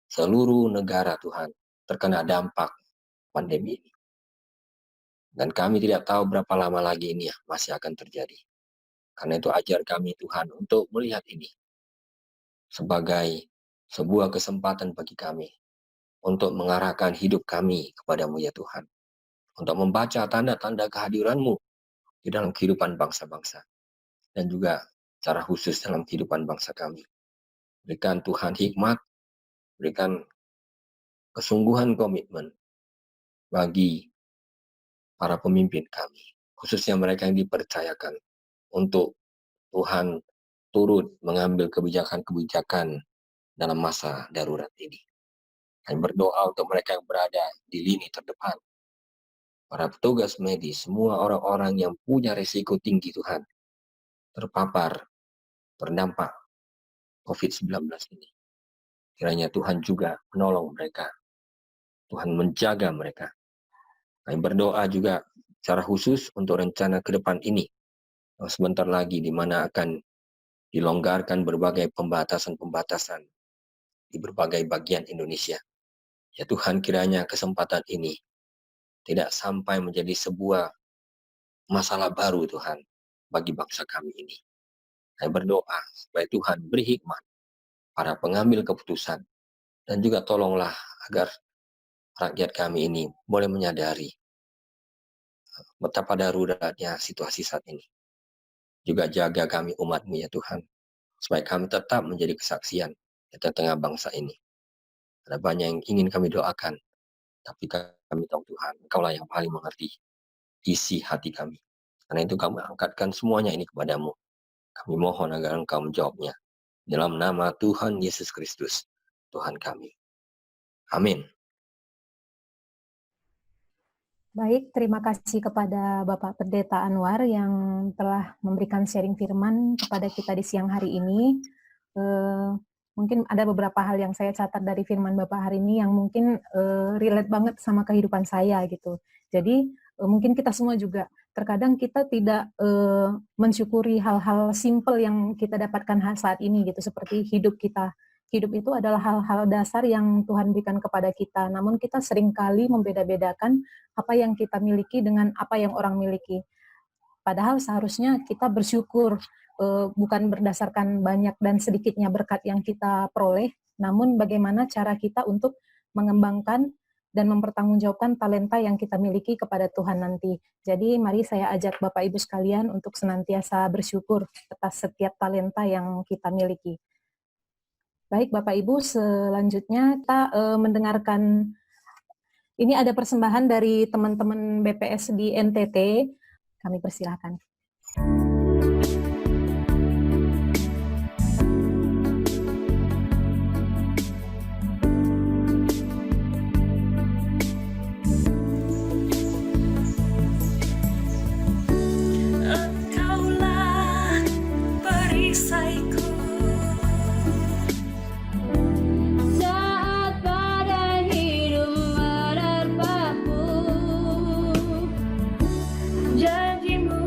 Seluruh negara Tuhan terkena dampak pandemi ini. Dan kami tidak tahu berapa lama lagi ini masih akan terjadi. Karena itu ajar kami Tuhan untuk melihat ini sebagai sebuah kesempatan bagi kami untuk mengarahkan hidup kami kepadamu ya Tuhan. Untuk membaca tanda-tanda kehadiran-Mu di dalam kehidupan bangsa-bangsa. Dan juga secara khusus dalam kehidupan bangsa kami. Berikan Tuhan hikmat, berikan kesungguhan komitmen bagi para pemimpin kami. Khususnya mereka yang dipercayakan untuk Tuhan turut mengambil kebijakan-kebijakan dalam masa darurat ini. Kami berdoa untuk mereka yang berada di lini terdepan. Para petugas medis, semua orang-orang yang punya risiko tinggi Tuhan, terpapar, terdampak COVID-19 ini. Kiranya Tuhan juga menolong mereka. Tuhan menjaga mereka. Kami berdoa juga secara khusus untuk rencana ke depan ini. Sebentar lagi di mana akan dilonggarkan berbagai pembatasan-pembatasan di berbagai bagian Indonesia. Ya Tuhan, kiranya kesempatan ini tidak sampai menjadi sebuah masalah baru Tuhan bagi bangsa kami ini. Saya berdoa supaya Tuhan beri hikmat para pengambil keputusan dan juga tolonglah agar rakyat kami ini boleh menyadari betapa daruratnya situasi saat ini. Juga jaga kami umat-Mu ya Tuhan, supaya kami tetap menjadi kesaksian di tengah bangsa ini. Ada banyak yang ingin kami doakan, tapi kami tahu Tuhan, Engkaulah yang paling mengerti isi hati kami. Karena itu kami angkatkan semuanya ini kepadamu. Kami mohon agar Engkau menjawabnya. Dalam nama Tuhan Yesus Kristus, Tuhan kami. Amin. Baik, terima kasih kepada Bapak Pendeta Anwar yang telah memberikan sharing firman kepada kita di siang hari ini. Mungkin ada beberapa hal yang saya catat dari firman Bapak hari ini yang mungkin relate banget sama kehidupan saya gitu. Jadi mungkin kita semua juga terkadang kita tidak mensyukuri hal-hal simple yang kita dapatkan saat ini gitu, seperti hidup kita. Hidup itu adalah hal-hal dasar yang Tuhan berikan kepada kita, namun kita seringkali membeda-bedakan apa yang kita miliki dengan apa yang orang miliki. Padahal seharusnya kita bersyukur, bukan berdasarkan banyak dan sedikitnya berkat yang kita peroleh, namun bagaimana cara kita untuk mengembangkan dan mempertanggungjawabkan talenta yang kita miliki kepada Tuhan nanti. Jadi mari saya ajak Bapak Ibu sekalian untuk senantiasa bersyukur atas setiap talenta yang kita miliki. Baik Bapak Ibu, selanjutnya kita mendengarkan, ini ada persembahan dari teman-teman BPS di NTT, kami persilahkan. Engkaulah perisaiku saat badai hidup menerpaku. Janjimu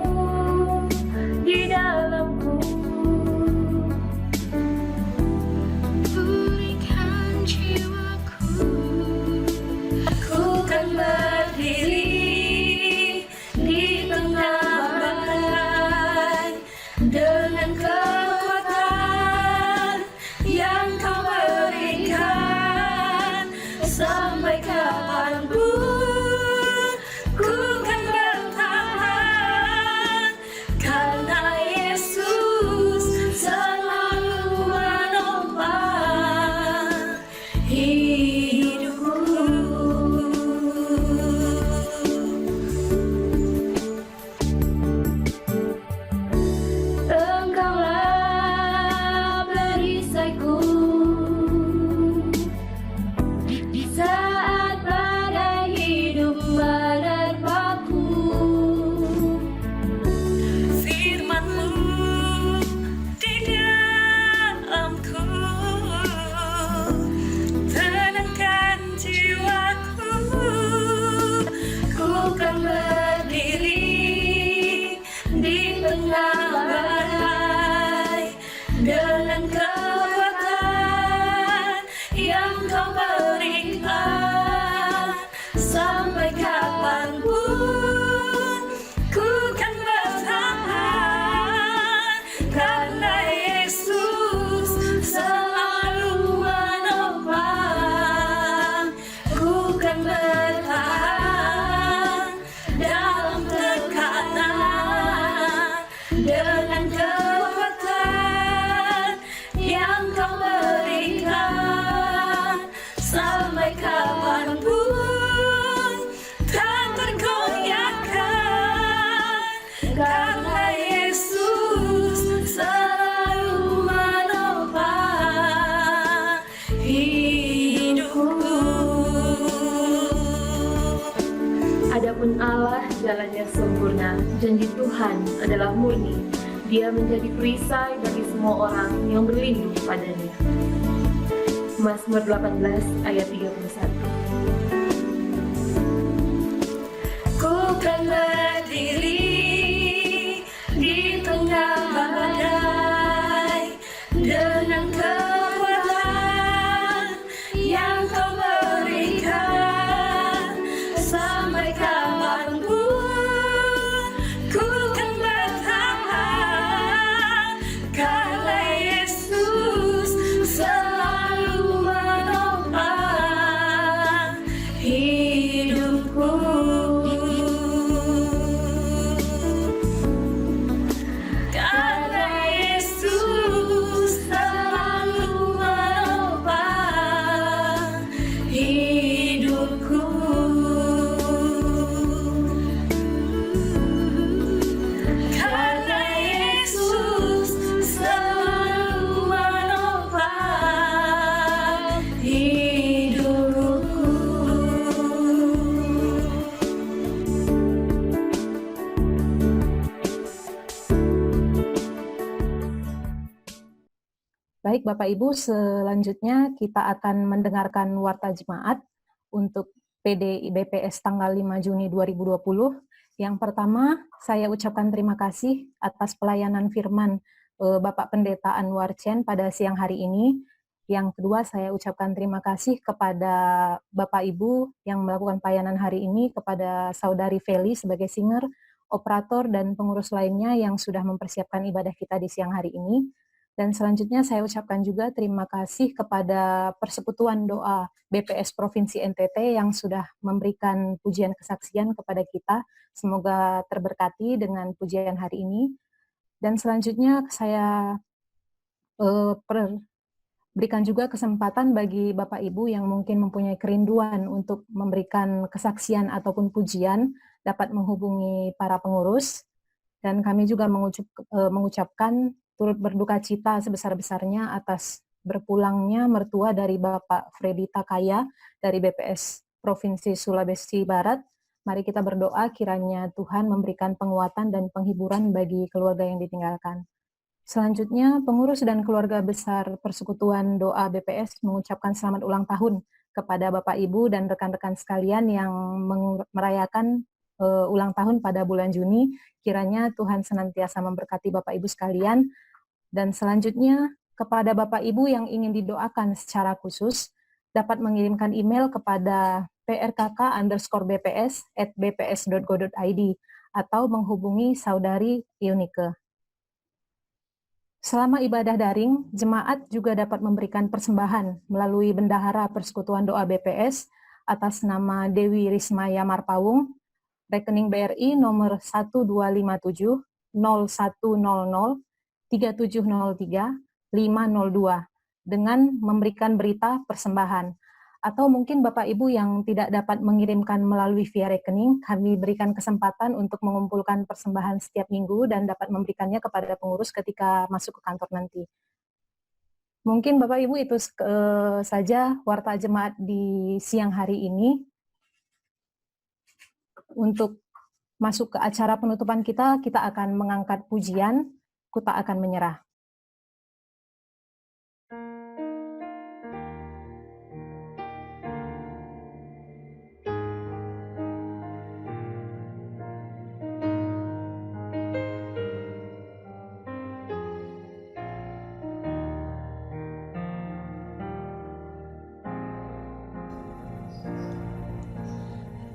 hidupku. Adapun Allah jalannya sempurna, janji Tuhan adalah murni. Dia menjadi perisai bagi semua orang yang berlindung padanya. Mazmur 18 ayat 31. Ku kan berdiri di tengah badai dengan kekuatan yang kau berikan. Sampai kapanpun ku kan bertahan, karena Yesus selalu menopang hidupku. Karena Yesus selalu menopang hidupku. Karena Yesus selalu menopang hidupku. Baik Bapak Ibu, selanjutnya kita akan mendengarkan warta jemaat untuk PD BPS tanggal 5 Juni 2020. Yang pertama, saya ucapkan terima kasih atas pelayanan firman Bapak Pendeta Anwar Chen pada siang hari ini. Yang kedua, saya ucapkan terima kasih kepada Bapak Ibu yang melakukan pelayanan hari ini, kepada Saudari Feli sebagai singer, operator, dan pengurus lainnya yang sudah mempersiapkan ibadah kita di siang hari ini. Dan selanjutnya saya ucapkan juga terima kasih kepada Persekutuan Doa BPS Provinsi NTT yang sudah memberikan pujian kesaksian kepada kita. Semoga terberkati dengan pujian hari ini. Dan selanjutnya saya berikan juga kesempatan bagi Bapak Ibu yang mungkin mempunyai kerinduan untuk memberikan kesaksian ataupun pujian dapat menghubungi para pengurus. Dan kami juga mengucapkan turut berduka cita sebesar-besarnya atas berpulangnya mertua dari Bapak Freddy Takaya dari BPS Provinsi Sulawesi Barat. Mari kita berdoa kiranya Tuhan memberikan penguatan dan penghiburan bagi keluarga yang ditinggalkan. Selanjutnya, pengurus dan keluarga besar Persekutuan Doa BPS mengucapkan selamat ulang tahun kepada Bapak Ibu dan rekan-rekan sekalian yang merayakan ulang tahun pada bulan Juni. Kiranya Tuhan senantiasa memberkati Bapak Ibu sekalian. Dan selanjutnya, kepada Bapak Ibu yang ingin didoakan secara khusus, dapat mengirimkan email kepada prkk_bps@bps.go.id atau menghubungi Saudari Yunike. Selama ibadah daring, jemaat juga dapat memberikan persembahan melalui Bendahara Persekutuan Doa BPS atas nama Dewi Rismaya Marpawung, rekening BRI nomor 1257 0100 3703 502 dengan memberikan berita persembahan. Atau mungkin Bapak Ibu yang tidak dapat mengirimkan melalui via rekening, kami berikan kesempatan untuk mengumpulkan persembahan setiap minggu dan dapat memberikannya kepada pengurus ketika masuk ke kantor nanti. Mungkin Bapak Ibu itu saja warta jemaat di siang hari ini. Untuk masuk ke acara penutupan kita akan mengangkat pujian, Ku Tak Akan Menyerah.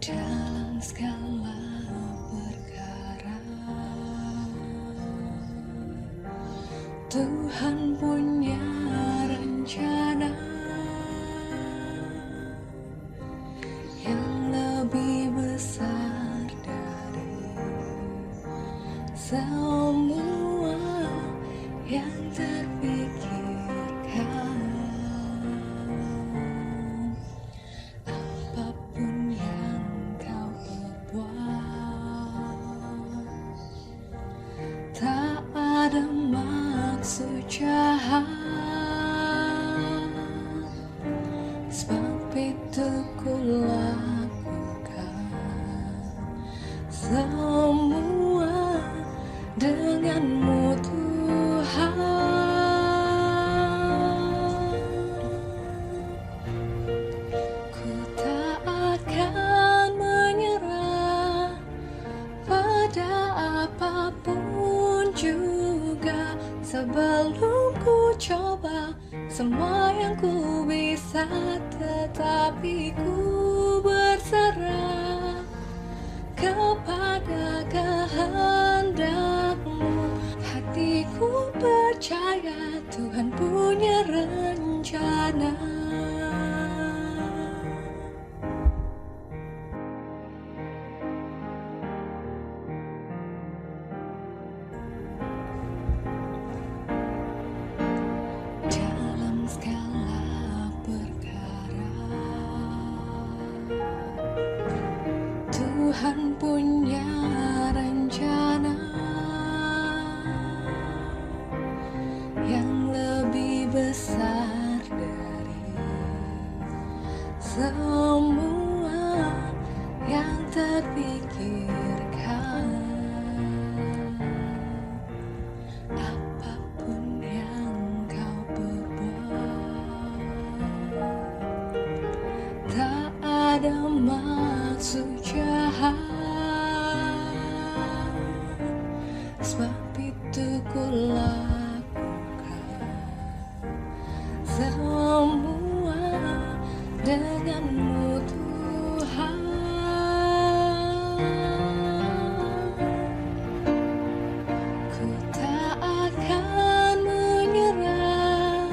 Dalam segala perkara Tuhan punya rencana yang lebih besar dari semua yang terpikirkan. Apapun yang kau perbuat, tak ada maksud jahat sebab itu ku lakukan semua denganmu Tuhan. Ku tak akan menyerah pada apapun juga, sebelum ku coba semua yang ku bisa, tetapi ku berserah kepada kehendak-Mu. Hatiku percaya Tuhan punya rencana. Dalam segala perkara Tuhan punya rencana yang lebih besar dari semua yang terpikirkan. Apapun yang kau perbuat, tak ada maksud jahat, sebab itu ku lakukan semua denganmu Tuhan. Ku tak akan menyerah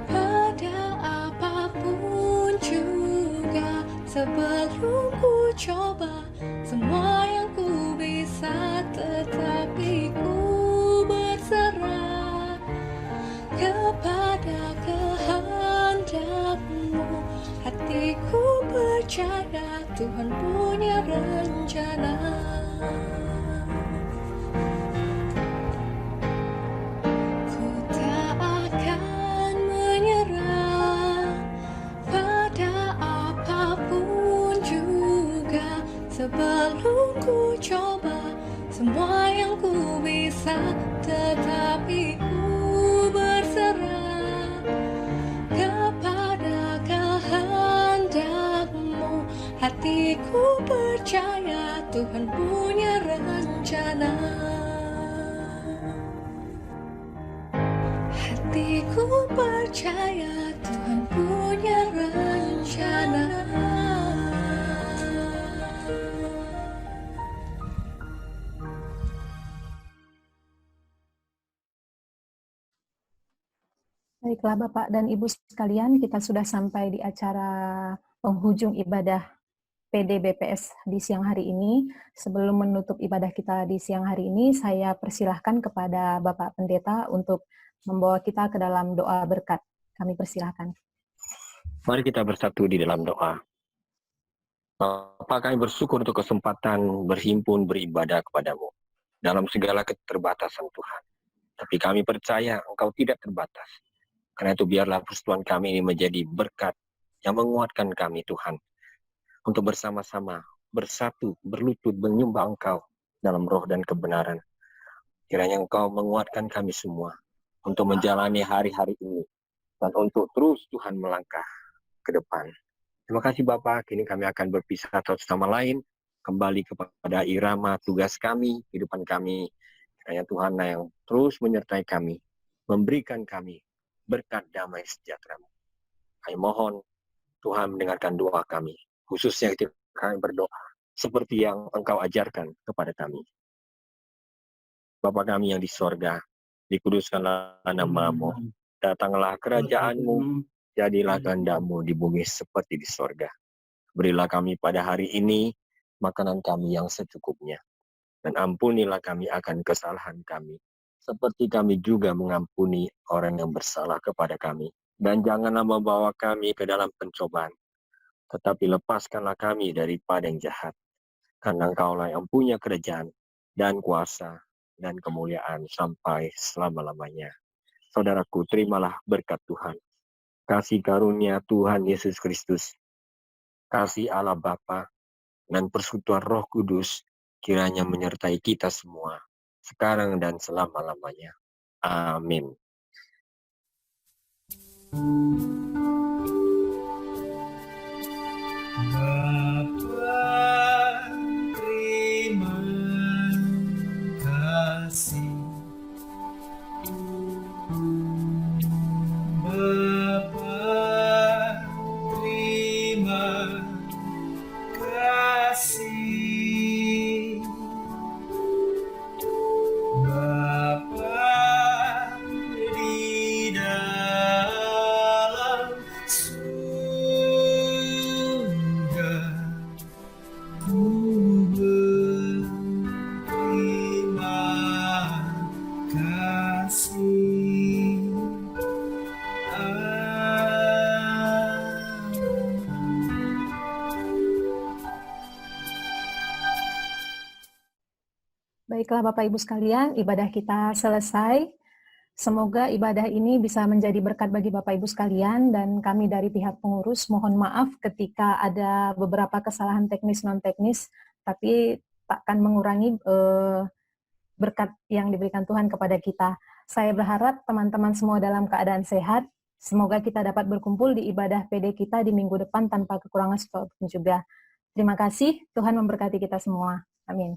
pada apapun juga, sebelum ku coba semua yang ku bisa, tetapi ku berserah kepada kehendak-Mu. Hatiku percaya Tuhan punya rencana. Ku tak akan menyerah pada apapun juga, sebelum ku coba semua yang ku bisa, tetapi ku berserah kepada kehendak-Mu. Hatiku percaya Tuhan punya rencana. Hatiku percaya Tuhan punya rencana. Baiklah Bapak dan Ibu sekalian, kita sudah sampai di acara penghujung ibadah PD BPS di siang hari ini. Sebelum menutup ibadah kita di siang hari ini, saya persilahkan kepada Bapak Pendeta untuk membawa kita ke dalam doa berkat. Kami persilahkan. Mari kita bersatu di dalam doa. Bapa, kami bersyukur untuk kesempatan berhimpun beribadah kepadamu dalam segala keterbatasan Tuhan. Tapi kami percaya Engkau tidak terbatas. Karena itu biarlah persekutuan kami ini menjadi berkat yang menguatkan kami Tuhan. Untuk bersama-sama, bersatu, berlutut, menyembah Engkau dalam roh dan kebenaran. Kiranya Engkau menguatkan kami semua untuk menjalani hari-hari ini. Dan untuk terus Tuhan melangkah ke depan. Terima kasih Bapak, kini kami akan berpisah satu sama lain. Kembali kepada irama tugas kami, kehidupan kami. Kiranya Tuhan yang terus menyertai kami, memberikan kami berkat damai sejahtera-Mu. Kami mohon Tuhan mendengarkan doa kami, khususnya ketika kami berdoa, seperti yang Engkau ajarkan kepada kami. Bapa kami yang di sorga, dikuduskanlah nama-Mu, datanglah kerajaan-Mu, jadilah kehendak-Mu di bumi seperti di sorga. Berilah kami pada hari ini makanan kami yang secukupnya, dan ampunilah kami akan kesalahan kami, seperti kami juga mengampuni orang yang bersalah kepada kami. Dan janganlah membawa kami ke dalam pencobaan, tetapi lepaskanlah kami daripada yang jahat. Karena Engkaulah yang punya kerajaan dan kuasa dan kemuliaan sampai selama-lamanya. Saudaraku, terimalah berkat Tuhan. kasih karunia Tuhan Yesus Kristus, kasih Allah Bapa, dan persekutuan Roh Kudus kiranya menyertai kita semua, sekarang dan selama-lamanya. Amin. Bapa, terima kasih. Bapa, terima kasih. Bapa di dalam surga, ku berterima kasih. Baiklah Bapak Ibu sekalian, ibadah kita selesai. Semoga ibadah ini bisa menjadi berkat bagi Bapak Ibu sekalian, dan kami dari pihak pengurus mohon maaf ketika ada beberapa kesalahan teknis non-teknis, tapi takkan mengurangi berkat yang diberikan Tuhan kepada kita. Saya berharap teman-teman semua dalam keadaan sehat. Semoga kita dapat berkumpul di ibadah PD kita di minggu depan tanpa kekurangan apapun juga. Terima kasih, Tuhan memberkati kita semua. Amin.